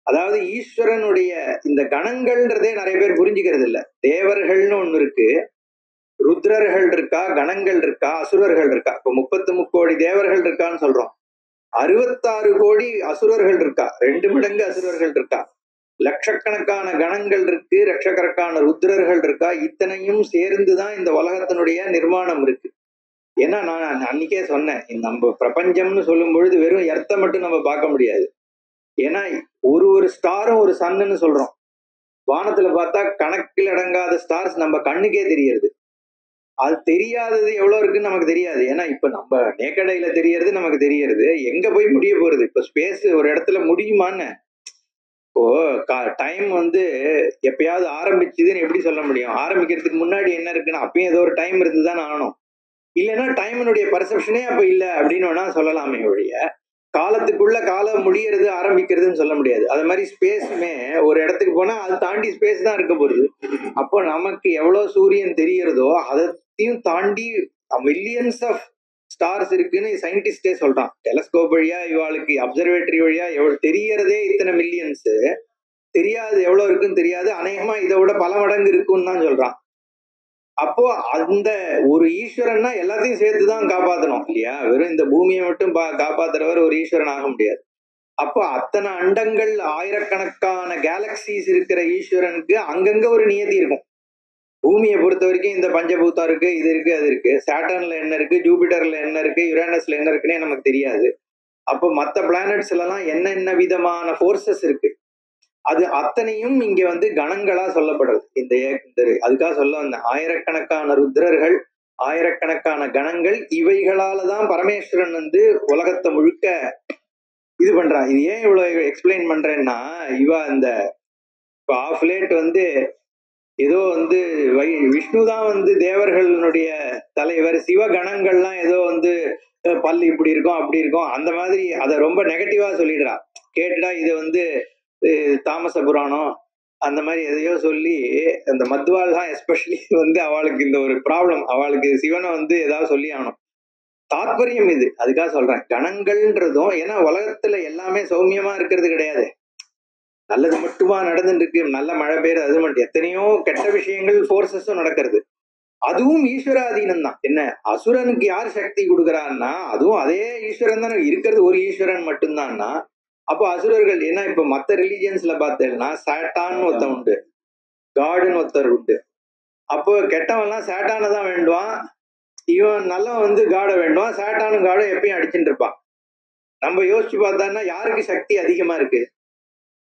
அதாவது ஈஸ்வரனுடைய இந்த கணங்கள்ன்றதே நிறைய பேர் புரிஞ்சுக்கிறது இல்ல. தேவர்கள்னு ஒண்ணு இருக்கு, ருத்ரர்கள் இருக்கா, கணங்கள் இருக்கா, அசுரர்கள் இருக்கா. இப்ப 33 கோடி தேவர்கள் இருக்கான்னு சொல்றோம், 66 கோடி அசுரர்கள் இருக்கா, 2 மடங்கு அசுரர்கள் இருக்கா, லட்சக்கணக்கான கணங்கள் இருக்கு, லட்சக்கணக்கான ருத்ரர்கள் இருக்கா. இத்தனையும் சேர்ந்துதான் இந்த உலகத்தினுடைய நிர்மாணம் இருக்கு. ஏன்னா நான் அன்னைக்கே சொன்னேன், நம்ம பிரபஞ்சம்னு சொல்லும் பொழுது வெறும் எர்த்தை மட்டும் நம்ம பார்க்க முடியாது. ஏன்னா ஒரு ஸ்டாரும் ஒரு சன்னுன்னு சொல்றோம். வானத்துல பார்த்தா கணக்கில் அடங்காத ஸ்டார்ஸ் நம்ம கண்ணுக்கே தெரியறது. அது தெரியாதது எவ்வளவு இருக்குன்னு நமக்கு தெரியாது. ஏன்னா இப்ப நம்ம நேக்கடையில தெரியறது நமக்கு தெரியறது, எங்க போய் முடிய போறது? இப்ப ஸ்பேஸ் ஒரு இடத்துல முடியுமான்னு, இப்போ டைம் வந்து எப்பயாவது ஆரம்பிச்சுதுன்னு எப்படி சொல்ல முடியும்? ஆரம்பிக்கிறதுக்கு முன்னாடி என்ன இருக்குன்னா அப்பயும் ஏதோ ஒரு டைம் இருந்துதான் ஆகணும். இல்லைன்னா டைமினுடைய பர்செப்ஷனே அப்ப இல்லை அப்படின்னு வேணா சொல்லலாமே ஒழிய, காலத்துக்குள்ள காலம் முடியறது ஆரம்பிக்கிறதுன்னு சொல்ல முடியாது. அது மாதிரி ஸ்பேஸுமே ஒரு இடத்துக்கு போனா அது தாண்டி ஸ்பேஸ் தான் இருக்க போகுது. அப்போ நமக்கு எவ்வளவு சூரியன் தெரியறதோ அதையும் தாண்டி மில்லியன்ஸ் ஆஃப் ஸ்டார்ஸ் இருக்குன்னு சயின்டிஸ்டே சொல்றான். டெலஸ்கோப் வழியா இவாளுக்கு அப்சர்வேட்டரி வழியா எவ்வளவு தெரியறதே இத்தனை மில்லியன்ஸ், தெரியாது எவ்வளவு இருக்குன்னு தெரியாது, அநேகமா இதை விட பல மடங்கு இருக்குன்னு தான் சொல்றான். அப்போ அந்த ஒரு ஈஸ்வரன்னா எல்லாத்தையும் சேர்த்துதான் காப்பாற்றணும் இல்லையா? வெறும் இந்த பூமியை மட்டும் காப்பாத்துறவர் ஒரு ஈஸ்வரன் ஆக முடியாது. அப்போ அத்தனை அண்டங்கள், ஆயிரக்கணக்கான கேலக்சிஸ் இருக்கிற ஈஸ்வரனுக்கு அங்கங்க ஒரு நியதி இருக்கும். பூமியை பொறுத்த வரைக்கும் இந்த பஞ்சபூதம் இருக்கு, இது இருக்கு, அது இருக்கு. சாட்டர்ன்ல என்ன இருக்கு, ஜூபிட்டர்ல என்ன இருக்கு, யுரேனஸ்ல என்ன இருக்குன்னே நமக்கு தெரியாது. அப்போ மற்ற பிளானட்ஸ்ல எல்லாம் என்னென்ன விதமான போர்சஸ் இருக்கு, அது அத்தனையும் இங்க வந்து கணங்களா சொல்லப்படுறது. இந்த அதுக்காக சொல்ல வந்த ஆயிரக்கணக்கான ருத்ரர்கள், ஆயிரக்கணக்கான கணங்கள், இவைகளாலதான் பரமேஸ்வரன் வந்து உலகத்தை முழுக்க இது பண்றான். இது ஏன் இவ்வளவு எக்ஸ்பிளைன் பண்றேன்னா, இவா இந்த ஆஃப் லேட் வந்து ஏதோ வந்து விஷ்ணு தான் வந்து தேவர்களுடைய தலைவர், சிவகணங்கள்லாம் ஏதோ வந்து பல்லு இப்படி இருக்கும் அப்படி இருக்கும் அந்த மாதிரி அதை ரொம்ப நெகட்டிவா சொல்லிடுறா. கேட்டுட்டா இது வந்து தாமச புராணம் அந்த மாதிரி எதையோ சொல்லி, அந்த மத்வால் தான் எஸ்பெஷலி வந்து அவளுக்கு இந்த ஒரு ப்ராப்ளம், அவளுக்கு சிவனை வந்து ஏதாவது சொல்லி ஆகணும். தாத்பரியம் இது, அதுக்காக சொல்றேன். கணங்கள்ன்றதும் ஏன்னா உலகத்துல எல்லாமே சௌமியமா இருக்கிறது கிடையாது, நல்லது மட்டுமா நடந்துட்டு இருக்கு. நல்ல மழை பெய்யுறது அது மட்டும், எத்தனையோ கெட்ட விஷயங்கள் போர்சஸும் நடக்கிறது. அதுவும் ஈஸ்வராதீனம் தான். என்ன அசுரனுக்கு யார் சக்தி கொடுக்குறான்னா அதுவும் அதே ஈஸ்வரன் தானே இருக்கிறது, ஒரு ஈஸ்வரன் மட்டும்தான்னா. அப்போ அசுரர்கள் ஏன்னா இப்ப மத்த ரிலிஜியன்ஸ்ல பார்த்தேன்னா சாட்டான்னு ஒருத்தன் உண்டு, காடுன்னு ஒருத்தர் உண்டு. அப்போ கெட்டவன்லாம் சாட்டானை தான் வேண்டுவான், இவன் நல்லா வந்து காடை வேண்டுவான். சாட்டானும் காடும் எப்பயும் அடிச்சுட்டு இருப்பான். நம்ம யோசிச்சு பார்த்தான்னா யாருக்கு சக்தி அதிகமா இருக்கு?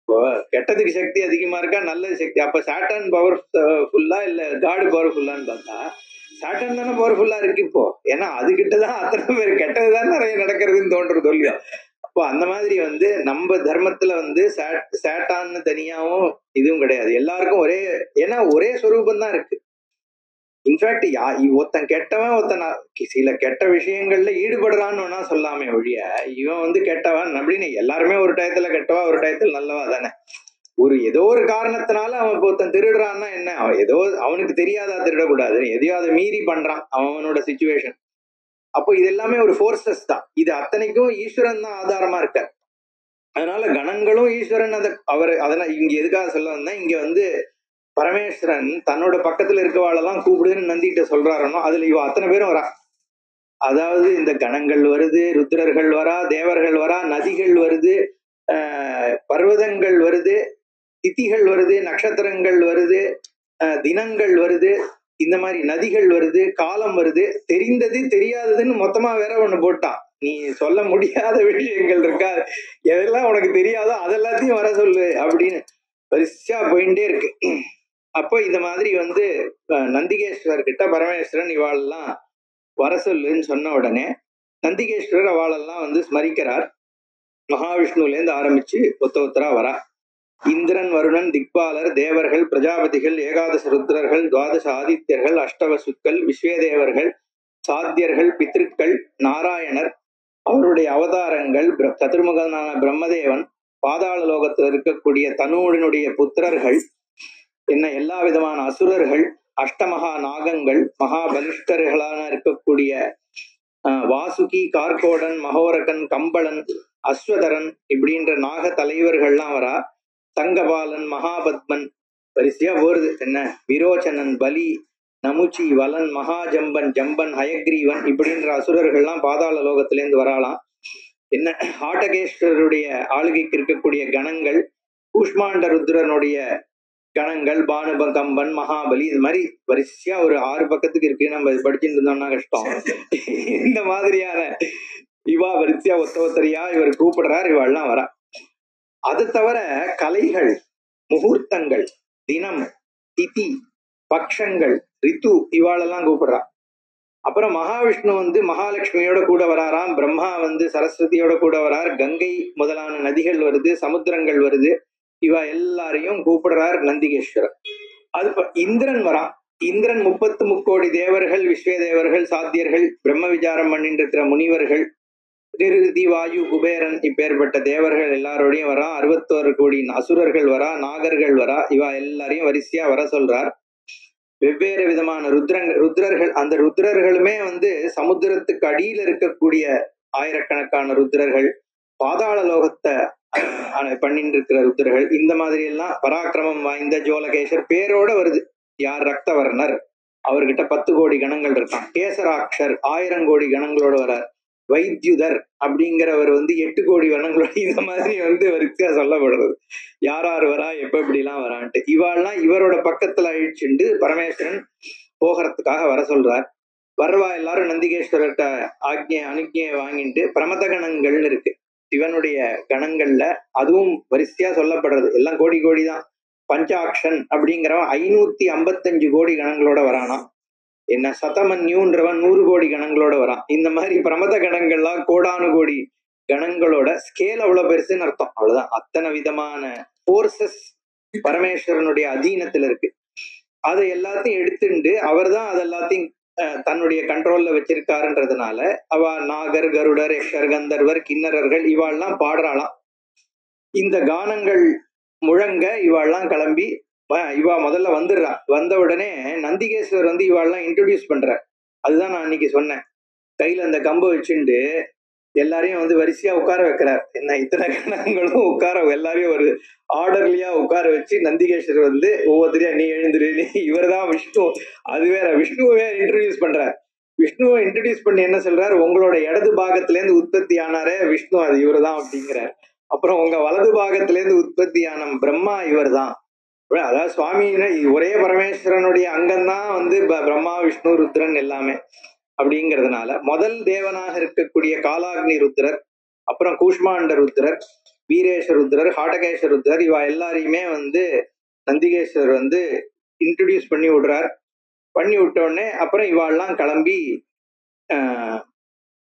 இப்போ கெட்டதுக்கு சக்தி அதிகமா இருக்கா, நல்லது சக்தி? அப்ப சாட்டன் பவர்ஃபுல்லா இல்ல காடு பவர்ஃபுல்லான்னு பார்த்தா சாட்டன் தானே பவர்ஃபுல்லா இருக்கு இப்போ. ஏன்னா அதுகிட்டதான் அத்தனை பேர் கெட்டதுதான் நிறைய நடக்கிறதுன்னு தோன்றது இல்லையா? அப்போ அந்த மாதிரி வந்து நம்ம தர்மத்துல வந்து சாட்டான்னு தனியாவும் இதுவும் கிடையாது, எல்லாருக்கும் ஒரே, ஏன்னா ஒரே சொரூபம் தான் இருக்கு. இன்ஃபேக்ட் ஒருத்தன் கெட்டவன், ஒருத்தன் சில கெட்ட விஷயங்கள்ல ஈடுபடுறான்னு வேணா சொல்லாமே ஒழிய, இவன் வந்து கெட்டவன் அப்படின்னு எல்லாருமே ஒரு டயத்துல கெட்டவா ஒரு டயத்துல நல்லவா தானே. ஒரு ஏதோ ஒரு காரணத்தினால அவன் ஒருத்தன் திருடுறான்னா என்ன, அவன் ஏதோ அவனுக்கு தெரியாதா திருடக்கூடாது, எதையோ அதை மீறி பண்றான் அவனோட சிச்சுவேஷன். அப்போ இது எல்லாமே ஒரு ஃபோர்ஸஸ் தான். இது அத்தனைக்கும் ஈஸ்வரன் தான் ஆதாரமா இருக்கார். அதனால கணங்களும் ஈஸ்வரன் அதெல்லாம் இங்க எதுக்காக சொல்ல வந்தா, இங்க வந்து பரமேஸ்வரன் தன்னோட பக்கத்துல இருக்கவாளெல்லாம் கூப்பிடுன்னு நந்திகிட்ட சொல்றாருன்னா அதுல இவ அத்தனை பேரும் வரா. அதாவது இந்த கணங்கள் வருது, ருத்ரர்கள் வரா, தேவர்கள் வரா, நதிகள் வருது, பர்வதங்கள் வருது, திதிகள் வருது, நட்சத்திரங்கள் வருது, தினங்கள் வருது, இந்த மாதிரி நதிகள் வருது, காலம் வருது, தெரிந்தது தெரியாததுன்னு மொத்தமா வேற ஒண்ணு போட்டான். நீ சொல்ல முடியாத விஷயங்கள் இருக்கா, எதெல்லாம் உனக்கு தெரியாதோ அதெல்லாத்தையும் வர சொல்லு அப்படின்னு வரிசையா போயிட்டே இருக்கு. அப்போ இந்த மாதிரி வந்து நந்திகேஸ்வரர் கிட்ட பரமேஸ்வரன் இவாளெல்லாம் வர சொல்லுன்னு சொன்ன உடனே நந்திகேஸ்வரர் அவளெல்லாம் வந்து ஸ்மரிக்கிறார். மகாவிஷ்ணுல இருந்து ஆரம்பிச்சு ஒத்தரா வரா. இந்திரன், வருணன், திக்பாலர், தேவர்கள், பிரஜாபதிகள், ஏகாதச ருத்ரர்கள், துவாதச ஆதித்யர்கள், அஷ்டவசுக்கள், விஸ்வேதேவர்கள், சாத்தியர்கள், பித்ருக்கள், நாராயணர், அவருடைய அவதாரங்கள், சதுர்முகனான பிரம்மதேவன், பாதாள லோகத்தில் இருக்கக்கூடிய தனுவினுடைய புத்திரர்கள், என்ன எல்லா விதமான அசுரர்கள், அஷ்டமகா நாகங்கள், மகாபலிஷ்டர்களான இருக்கக்கூடிய வாசுகி, கார்கோடன், மகோரகன், கம்பளன், அஸ்வதரன் இப்படின்ற நாக தலைவர்கள்லாம் வரா. தங்கபாலன், மகாபத்மன் வரிசையா போறது. என்ன விரோச்சனன், பலி, நமுச்சி, வலன், மகாஜம்பன், ஜம்பன், ஹயக்ரீவன் இப்படின்ற அசுரர்கள்லாம் பாதாள லோகத்திலேருந்து வராலாம். என்ன ஆட்டகேஸ்வரருடைய ஆளுகைக்கு இருக்கக்கூடிய கணங்கள், கூஷ்மாண்ட ருத்ரனுடைய கணங்கள், பானுபகம்பன், மகாபலி, இது மாதிரி வரிசையா ஒரு 6 பக்கத்துக்கு இருக்கு. நம்ம படிச்சுட்டு இருந்தோம்னா கஷ்டம். இந்த மாதிரியான இவா வரிசையா ஒத்தரியா இவர் கூப்பிடுறார், இவெல்லாம் வரா. அது தவிர கலைகள், முகூர்த்தங்கள், தினம், திதி, பக்ஷங்கள், ரித்து இவாளெல்லாம் கூப்பிடுறா. அப்புறம் மகாவிஷ்ணு வந்து மகாலட்சுமியோட கூட வராராம், பிரம்மா வந்து சரஸ்வதியோட கூட வரார், கங்கை முதலான நதிகள் வருது, சமுத்திரங்கள் வருது, இவ எல்லாரையும் கூப்பிடுறார் நந்திகேஸ்வரர். அது இந்திரன் வரான். இந்திரன் 33 கோடி தேவர்கள், விஸ்வேதேவர்கள், சாத்தியர்கள், பிரம்ம விசாரம் பண்ணிட்டு இருக்கிற முனிவர்கள், நிருதி, வாயு, குபேரன் இப்பேற்பட்ட தேவர்கள் எல்லாரோடையும் வரா. 61 கோடி அசுரர்கள் வரா, நாகர்கள் வரா. இவ எல்லாரையும் வரிசையா வர சொல்றார். வெவ்வேறு விதமான ருத்ரர்கள், அந்த ருத்ரர்களுமே வந்து சமுத்திரத்துக்கு அடியில இருக்கக்கூடிய ஆயிரக்கணக்கான ருத்ரர்கள், பாதாள லோகத்தை பண்ணிட்டு இருக்கிற ருத்ரர்கள், இந்த மாதிரி எல்லாம் பராக்கிரமம் வாய்ந்த ஜோலகேசர் பேரோட வருது. யார்? ரக்தவர்ணர். அவர்கிட்ட 10 கோடி கணங்கள் இருக்கான். கேசராட்சர் 1000 கோடி கணங்களோட வரார். வைத்யுதர் அப்படிங்கிறவர் வந்து 8 கோடி வனங்களோட, இந்த மாதிரி வந்து வரிசையா சொல்லப்படுறது. யார் வரா, எப்ப இப்படி எல்லாம் வரான்ட்டு. இவாள்லாம் இவரோட பக்கத்துல அழிச்சுண்டு பரமேஸ்வரன் போகிறதுக்காக வர சொல்றார். வர்றவா எல்லாரும் நந்திகேஸ்வரர்கிட்ட அனுக்கியை வாங்கிட்டு பிரமத கணங்கள்னு இருக்கு சிவனுடைய கணங்கள்ல, அதுவும் வரிசையா சொல்லப்படுறது. எல்லாம் கோடி கோடி தான். பஞ்சாக்ஷன் அப்படிங்கிறவன் 555 கோடி கணங்களோட வரானா. என்ன சதமன்யூன்றவன் 100 கோடி கணங்களோட வரான். இந்த மாதிரி பிரமத கணங்கள்லாம் கோடானு கோடி கணங்களோட, ஸ்கேல் அவ்வளவு பெருசுன்னு அர்த்தம். அவ்வளவுதான். அத்தனை விதமான போர்சஸ் பரமேஸ்வரனுடைய அதீனத்துல இருக்கு. அதை எல்லாத்தையும் எடுத்துட்டு அவர் தான் அது எல்லாத்தையும் தன்னுடைய கண்ட்ரோல்ல வச்சிருக்காருன்றதுனால அவ நாகர், கருடர், யக்ஷர், கந்தர்வர், கிண்ணறர்கள் இவாள்லாம் பாடுறாளாம். இந்த கானங்கள் முழங்க இவாள்லாம் கிளம்பி இவா முதல்ல வந்துடுறா. வந்த உடனே நந்திகேஸ்வரர் வந்து இவாள்லாம் இன்ட்ரோடியூஸ் பண்ற. அதுதான் நான் அன்னைக்கு சொன்னேன். கையில அந்த கம்பை வச்சுட்டு எல்லாரையும் வந்து வரிசையா உட்கார வைக்கிறார். என்ன இத்தனை கணங்களும் உட்கார, எல்லாரையும் ஒரு ஆர்டர்லியா உட்கார வச்சு நந்திகேஸ்வரர் வந்து ஒவ்வொருத்தரையா நீ எழுந்துரு, நீ இவர் தான் விஷ்ணு, அது வேற விஷ்ணுவே இன்ட்ரோடியூஸ் பண்றார். விஷ்ணுவை இன்ட்ரோடியூஸ் பண்ணி என்ன சொல்றாரு, உங்களோட இடது பாகத்துல இருந்து உற்பத்தி ஆனாரே விஷ்ணு, அது இவர் தான் அப்படிங்கிறார். அப்புறம் உங்க வலது பாகத்துல இருந்து உற்பத்தியான பிரம்மா இவர் தான். அதாவது சுவாமின்னு ஒரே பரமேஸ்வரனுடைய அங்கம்தான் வந்து பிரம்மா, விஷ்ணு, ருத்ரன் எல்லாமே அப்படிங்கிறதுனால முதல் தேவனாக இருக்கக்கூடிய காலாக்னி ருத்ரர், அப்புறம் கூஷ்மாண்ட ருத்ரர், வீரேஷ ருத்ரர், ஹாடகேஷ ருத்ரர், இவ எல்லாரையுமே வந்து நந்திகேஸ்வரர் வந்து இன்ட்ரோடியூஸ் பண்ணி விடுறார். பண்ணி விட்ட உடனே அப்புறம் இவாள்லாம் கிளம்பி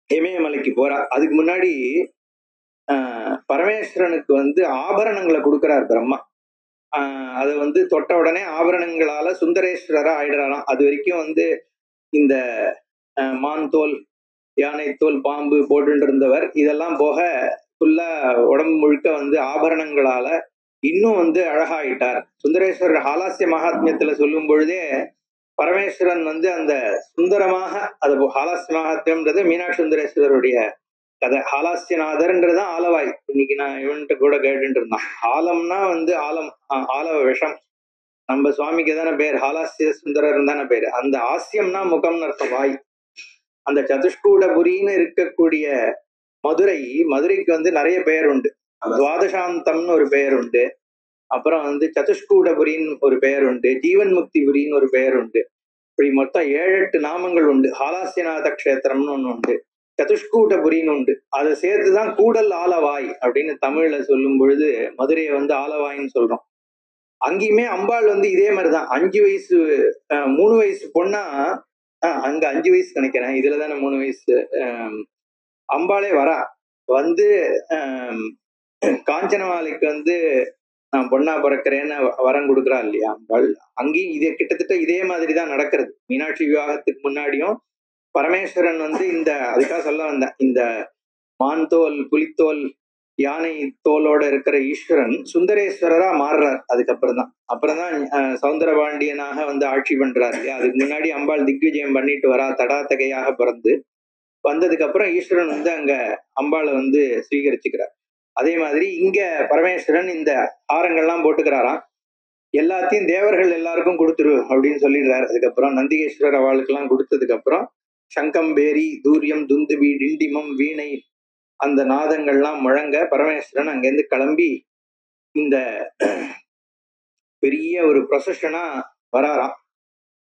இமயமலைக்கு போறா. அதுக்கு முன்னாடி பரமேஸ்வரனுக்கு வந்து ஆபரணங்களை கொடுக்கிறார் பிரம்மா. அதை வந்து தொட்ட உடனே ஆபரணங்களால சுந்தரேஸ்வரரா ஆயிடுறாராம். அது வரைக்கும் வந்து இந்த மான் தோல், யானை தோல், பாம்பு போட்டு இருந்தவர். இதெல்லாம் போக ஃபுல்லா உடம்பு முழுக்க வந்து ஆபரணங்களால இன்னும் வந்து அழகாயிட்டார். சுந்தரேஸ்வரர் ஹாலாசிய மகாத்மியத்துல சொல்லும் பொழுதே பரமேஸ்வரன் வந்து அந்த சுந்தரமாக அது ஹாலாஸ்யமாகத்தியம்ன்றது மீனாட்சி சுந்தரேஸ்வரருடைய கதை. ஹாலாஸ்யநாதர்ன்றதுதான் ஆலவாய். இன்னைக்கு நான் இவன்ட்டு கூட கேட்டுட்டு இருந்தான். ஆலம்னா வந்து ஆலம், ஆலவ விஷம். நம்ம சுவாமிக்கு தானே பேர், ஹாலாஸ்ய சுந்தரர் தானே பேரு. அந்த ஆசியம்னா முகம்னு அர்த்தம், வாய். அந்த சதுஷ்கூடபுரின்னு இருக்கக்கூடிய மதுரைக்கு வந்து நிறைய பெயர் உண்டு. துவாதசாந்தம்னு ஒரு பெயர் உண்டு, அப்புறம் வந்து சதுஷ்கூடபுரின்னு ஒரு பெயர் உண்டு, ஜீவன் முக்திபுரின்னு ஒரு பெயர் உண்டு. இப்படி மொத்தம் 7-8 நாமங்கள் உண்டு. ஹாலாஸ்யநாத கஷேத்திரம்னு ஒண்ணு உண்டு, சதுஷ்கூடபுரின்னு உண்டு. அதை சேர்த்துதான் கூடல் ஆலவாய் அப்படின்னு தமிழ்ல சொல்லும் பொழுது மதுரையை வந்து ஆலவாயின்னு சொல்றோம். அங்கேயுமே அம்பாள் வந்து இதே மாதிரிதான் 5 வயசு 3 வயசு பொண்ணா, அங்க 5 வயசு நினைக்கிறேன், இதுலதானே 3 வயசு. அம்பாளே வரா வந்து காஞ்சனமாலைக்கு வந்து நான் பொண்ணா பிறக்கிறேன்னு வரம் கொடுக்குறா இல்லையா அம்பாள். அங்கேயும் இதே கிட்டத்தட்ட இதே மாதிரிதான் நடக்கிறது. மீனாட்சி விவாகத்துக்கு முன்னாடியும் பரமேஸ்வரன் வந்து இந்த அதுக்காக சொல்ல வந்தேன், இந்த மான் தோல் புலித்தோல் யானை தோலோட இருக்கிற ஈஸ்வரன் சுந்தரேஸ்வரரா மாறுறார். அப்புறம் தான் சௌந்தரபாண்டியனாக வந்து ஆட்சி பண்றாரு இல்லையா. அதுக்கு முன்னாடி அம்பாள் திக்விஜயம் பண்ணிட்டு வரா, தடாத்தகையாக பிறந்து வந்ததுக்கு அப்புறம் ஈஸ்வரன் வந்து அங்க அம்பாளை வந்து ஸ்வீகரிச்சுக்கிறார். அதே மாதிரி இங்க பரமேஸ்வரன் இந்த ஆரங்கள்லாம் போட்டுக்கிறாராம். எல்லாத்தையும் தேவர்கள் எல்லாருக்கும் கொடுத்துரு அப்படின்னு சொல்லிடுறாரு. அதுக்கப்புறம் நந்திகேஸ்வரர் அவளுக்கு எல்லாம் கொடுத்ததுக்கு அப்புறம் சங்கம் பேரி தூரியம் துந்துபி டிண்டிமம் வீணை அந்த நாதங்கள்லாம் முழங்க பரமேஸ்வரன் அங்கேருந்து கிளம்பி இந்த பெரிய ஒரு ப்ரொசஷனா வராராம்.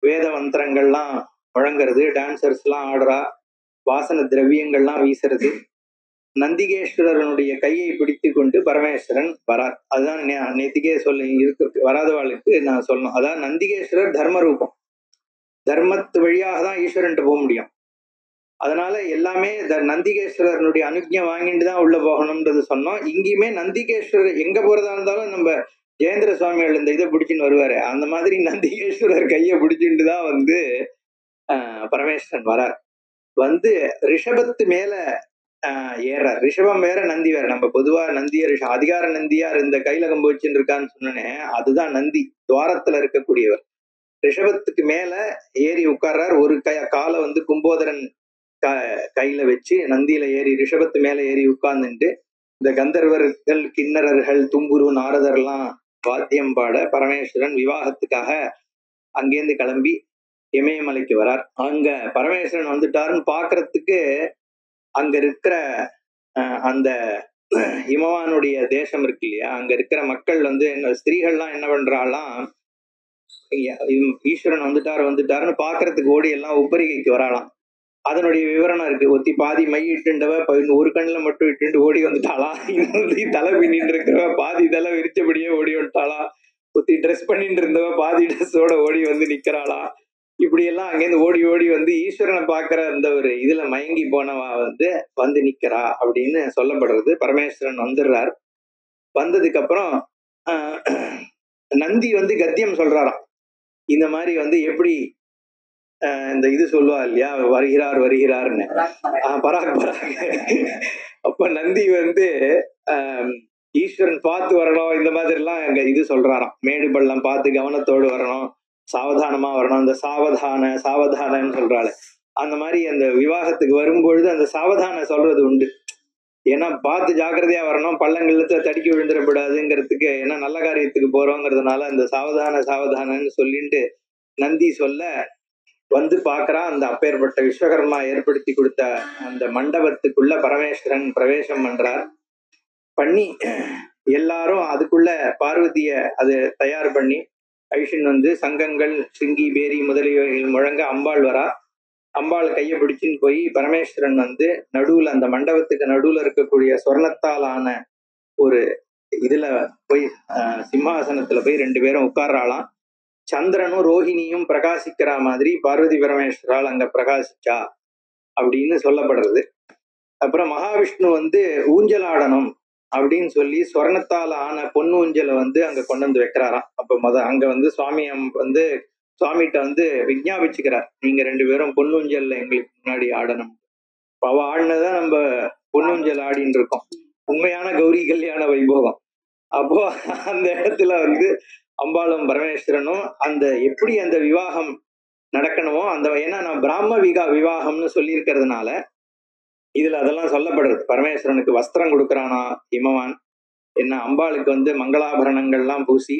வேத மந்திரங்கள்லாம் முழங்கிறது, டான்சர்ஸ் எல்லாம் ஆடுறா, வாசன திரவியங்கள்லாம் வீசுறது. நந்திகேஸ்வரனுடைய கையை பிடித்து கொண்டு பரமேஸ்வரன் வரார். அதுதான் நேத்திக்கே வராதவாளுக்கு நான் சொல்லணும். அதான் நந்திகேஸ்வரர் தர்ம ரூபம். தர்மத்து வழியாக தான் ஈஸ்வரன்ட்டு போக முடியும். அதனால எல்லாமே நந்திகேஸ்வரனுடைய அனுஜ்ஞை வாங்கிட்டு தான் உள்ள போகணும்ன்றது சொன்னோம். இங்கேயுமே நந்திகேஸ்வரர் எங்க போறதா இருந்தாலும் நம்ம ஜெயேந்திர சுவாமிகள் இந்த இதை பிடிச்சின்னு வருவாரு, அந்த மாதிரி நந்திகேஸ்வரர் கையை பிடிச்சிட்டு தான் வந்து பரமேஸ்வரன் வரார். வந்து ரிஷபத்து மேல ஏறார். ரிஷபம் வேற நந்தி வேற. நம்ம பொதுவா நந்திய அதிகார நந்தியார் இந்த கையில கம்பு வச்சுட்டு இருக்கான்னு சொன்னேன், அதுதான் நந்தி, துவாரத்துல இருக்கக்கூடியவர். ரிஷபத்துக்கு மேல ஏறி உட்கார்றார். ஒரு காலை வந்து கும்போதரன் கையில வச்சு நந்தியில ஏறி ரிஷபத்து மேல ஏறி உட்கார்ந்துட்டு இந்த கந்தர்வர்கள் கிண்ணறர்கள் தும்புரு நாரதர்லாம் வாத்தியம் பாட பரமேஸ்வரன் விவாகத்துக்காக அங்கேருந்து கிளம்பி இமயமலைக்கு வரார். அங்க பரமேஸ்வரன் வந்துட்டாருன்னு பாக்குறதுக்கு அங்க இருக்கிற அந்த இமவானுடைய தேசம் இருக்கு இல்லையா, அங்க இருக்கிற மக்கள் வந்து ஸ்திரீகள்லாம் என்ன பண்றாலாம், ஈஸ்வரன் வந்துட்டாருன்னு பாக்குறதுக்கு ஓடி எல்லாம் உப்பரிகைக்கு வராலாம். அதனுடைய விவரணம் இருக்கு. ஒத்தி பாதி மை இட்டுண்டவ ஒரு கண்ணுல மட்டும் இட்டு ஓடி வந்துட்டாளா, இன்னொருத்தி தலை பின்னிட்டு இருக்கிறவ பாதி தலை விரிச்சபடியே ஓடி வந்துட்டாளா, ஒத்தி ட்ரெஸ் பண்ணிட்டு இருந்தவ பாதி ட்ரெஸ்ஸோட ஓடி வந்து நிக்கிறாளா. இப்படி எல்லாம் அங்கேருந்து ஓடி ஓடி வந்து ஈஸ்வரனை பாக்குற அந்த ஒரு இதுல மயங்கி போனவா வந்து நிக்கிறா அப்படின்னு சொல்லப்படுறது. பரமேஸ்வரன் வந்துடுறார். வந்ததுக்கு அப்புறம் நந்தி வந்து கத்தியம் சொல்றாராம். இந்த மாதிரி வந்து எப்படி இந்த இது சொல்லுவா இல்லையா, வருகிறார்னு, பராக். அப்ப நந்தி வந்து ஈஸ்வரன் பார்த்து வரணும், இந்த மாதிரி எல்லாம் அங்க இது சொல்றாராம். மேடு பள்ளம் பார்த்து கவனத்தோடு வரணும், சாவதானமா வரணும். அந்த சாவதானன்னு சொல்றாள். அந்த மாதிரி அந்த விவாகத்துக்கு வரும்பொழுது அந்த சாவதான சொல்றது உண்டு. ஏன்னா பார்த்து ஜாக்கிரதையா வரணும், பள்ளங்கள்ல தடுக்கி விழுந்துடக்கூடாதுங்கிறதுக்கு, ஏன்னா நல்ல காரியத்துக்கு போறோங்கிறதுனால அந்த சாவதானன்னு சொல்லிட்டு நந்தி சொல்ல வந்து பாக்குறா. அந்த அப்பேற்பட்ட விஸ்வகர்மா ஏற்படுத்தி கொடுத்த அந்த மண்டபத்துக்குள்ள பரமேஸ்வரன் பிரவேசம் பண்றார். பண்ணி எல்லாரும் அதுக்குள்ள பார்வதிய அது தயார் பண்ணி ஐஷன் வந்து சங்கங்கள் சிங்கி பேரி முதலியவைகள் முழங்க அம்பாள் வரா. அம்பாள் கையை பிடிச்சின்னு போய் பரமேஸ்வரன் வந்து நடுவுல அந்த மண்டபத்துக்கு நடுவுல இருக்கக்கூடிய சொர்ணத்தால் ஆன ஒரு இதுல போய் சிம்மாசனத்துல போய் 2 பேரும் உட்கார்றாளாம். சந்திரனும் ரோஹிணியும் பிரகாசிக்கிற மாதிரி பார்வதி பரமேஸ்வரால் அங்க பிரகாசிச்சா அப்படின்னு சொல்லப்படுறது. அப்புறம் மகாவிஷ்ணு வந்து ஊஞ்சல் ஆடணும் அப்படின்னு சொல்லி சொர்ணத்தால் ஆன பொண்ணு ஊஞ்சலை வந்து அங்க கொண்டு வந்து வைக்கிறாராம். அப்ப அங்க வந்து சுவாமிகிட்ட வந்து விஞ்ஞாபிச்சுக்கிறார், நீங்க 2 பேரும் பொன்னூஞ்சல்ல எங்களுக்கு முன்னாடி ஆடணும். அவ ஆடினதான் நம்ம பொன்னூஞ்சல் ஆடின்னு இருக்கோம், உண்மையான கௌரி கல்யாண வைபோகம். அப்போ அந்த இடத்துல வந்து அம்பாளும் பரமேஸ்வரனும் அந்த எப்படி அந்த விவாகம் நடக்கணுமோ அந்த, ஏன்னா நான் பிராம விவாகம்னு சொல்லி இருக்கிறதுனால இதுல அதெல்லாம் சொல்லப்படுறது. பரமேஸ்வரனுக்கு வஸ்திரம் கொடுக்கறானா ஹிமவான், என்ன அம்பாளுக்கு வந்து மங்களாபரணங்கள்லாம் பூசி,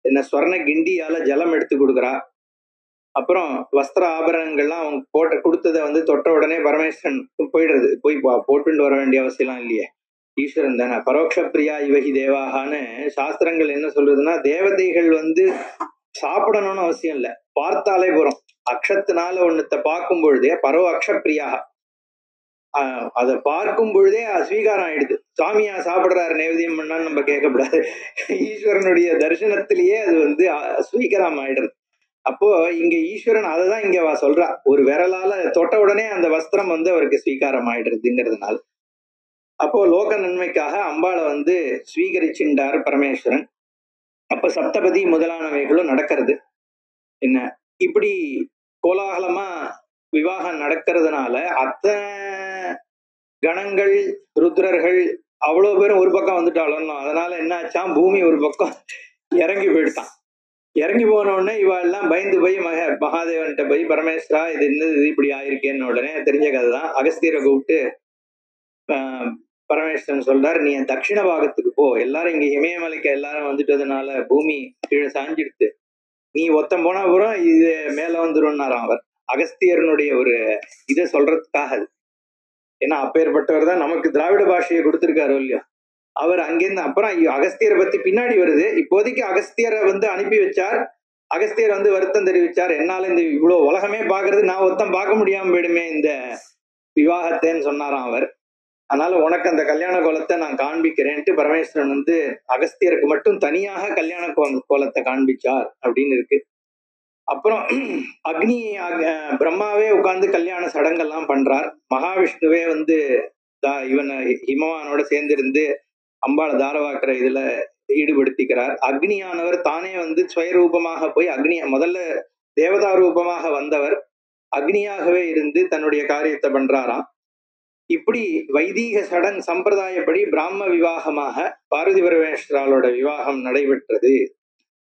என்ன ஸ்வர்ண கிண்டியால ஜலம் எடுத்து கொடுக்குறா. அப்புறம் வஸ்திர ஆபரணங்கள்லாம் அவங்க போட்ட கொடுத்ததை வந்து தொட்ட உடனே பரமேஸ்வரன் போயிடுறது, போய் போட்டுட்டு வர வேண்டிய அவசியம்லாம் இல்லையே, ஈஸ்வரன் தானே. பரோட்ச பிரியா இவகி தேவாகான்னு சாஸ்திரங்கள் என்ன சொல்றதுன்னா, தேவதைகள் வந்து சாப்பிடணும்னு அவசியம் இல்லை, பார்த்தாலே போறோம். அக்ஷத்தினால ஒண்ணுத்த பார்க்கும் பொழுதே பரோ அக்ஷப்பிரியாக, அதை பார்க்கும் பொழுதே ஸ்வீகாரம் ஆயிடுது. சுவாமியா சாப்பிடுறாரு நைவேத்தியம் பண்ணான்னு நம்ம கேட்கக்கூடாது, ஈஸ்வரனுடைய தரிசனத்திலேயே அது வந்து ஸ்வீகாரம் ஆயிடுறது. அப்போ இங்க ஈஸ்வரன் அததான் இங்க சொல்றா, ஒரு விரலால தொட்ட உடனே அந்த வஸ்திரம் வந்து அவருக்கு ஸ்வீகாரம் ஆயிடுறதுங்கிறதுனால. அப்போ லோக நன்மைக்காக அம்பாளை வந்து ஸ்வீகரிச்சுண்டார் பரமேஸ்வரன். அப்ப சப்தபதி முதலானவைகளும் நடக்கிறது. என்ன இப்படி கோலாகலமா விவாகம் நடக்கிறதுனால அத்தனை கணங்கள் ருத்ரர்கள் அவ்வளவு பேரும் ஒரு பக்கம் வந்துட்டாலும், அதனால என்ன ஆச்சான், பூமி ஒரு பக்கம் இறங்கி போயிட்டான். இறங்கி போன உடனே இவ எல்லாம் பயந்து போய் மகாதேவன்கிட்ட போய், பரமேஸ்வரா இது என்னது, இது இப்படி ஆயிருக்கேன்னு உடனே தெரிஞ்ச கதை தான். அகஸ்தியரை கூப்பிட்டு பரமேஸ்வரன் சொல்றார், நீ என் தட்சிண பாகத்துக்கு போ, எல்லாரும் இங்க இமயமலைக்கு எல்லாரும் வந்துட்டதுனால பூமி கீழே சாஞ்சிடுத்து, நீ ஒத்தம் போனா பூரா இது மேல வந்துரும்னாராம் அவர். அகஸ்தியரனுடைய ஒரு இதை சொல்றதுக்காக. ஏன்னா அப்பேற்பட்டவர் தான் நமக்கு திராவிட பாஷையை கொடுத்திருக்காரு இல்லையா. அவர் அங்கிருந்து அப்புறம் அகஸ்தியரை பத்தி பின்னாடி வருது. இப்போதைக்கு அகஸ்தியரை வந்து அனுப்பி வச்சார். அகஸ்தியர் வந்து வருத்தம் தெரிவிச்சார், என்னால இந்த இவ்வளவு உலகமே பாக்குறது, நான் ஒருத்தம் பார்க்க முடியாம போயிடுமே இந்த விவாகத்தைன்னு சொன்னாராம் அவர். அதனால உனக்கு அந்த கல்யாண கோலத்தை நான் காண்பிக்கிறேன்ட்டு பரமேஸ்வரன் வந்து அகஸ்தியருக்கு மட்டும் தனியாக கல்யாண கோலத்தை காண்பிச்சார் அப்படின்னு இருக்கு. அப்புறம் அக்னி பிரம்மாவே உட்கார்ந்து கல்யாண சடங்கெல்லாம் பண்றார். மகாவிஷ்ணுவே வந்து இவன் ஹிமவானோட சேர்ந்திருந்து அம்பாளை தாரவாக்குற இதுல ஈடுபடுத்திக்கிறார். அக்னியானவர் தானே வந்து ஸ்வயரூபமாக போய் முதல்ல தேவதா ரூபமாக வந்தவர் அக்னியாகவே இருந்து தன்னுடைய காரியத்தை பண்றாராம். இப்படி வைதீக சம்பிரதாயப்படி பிராம விவாகமாக பார்வதி பரமேஸ்வராலோட விவாகம் நடைபெற்றது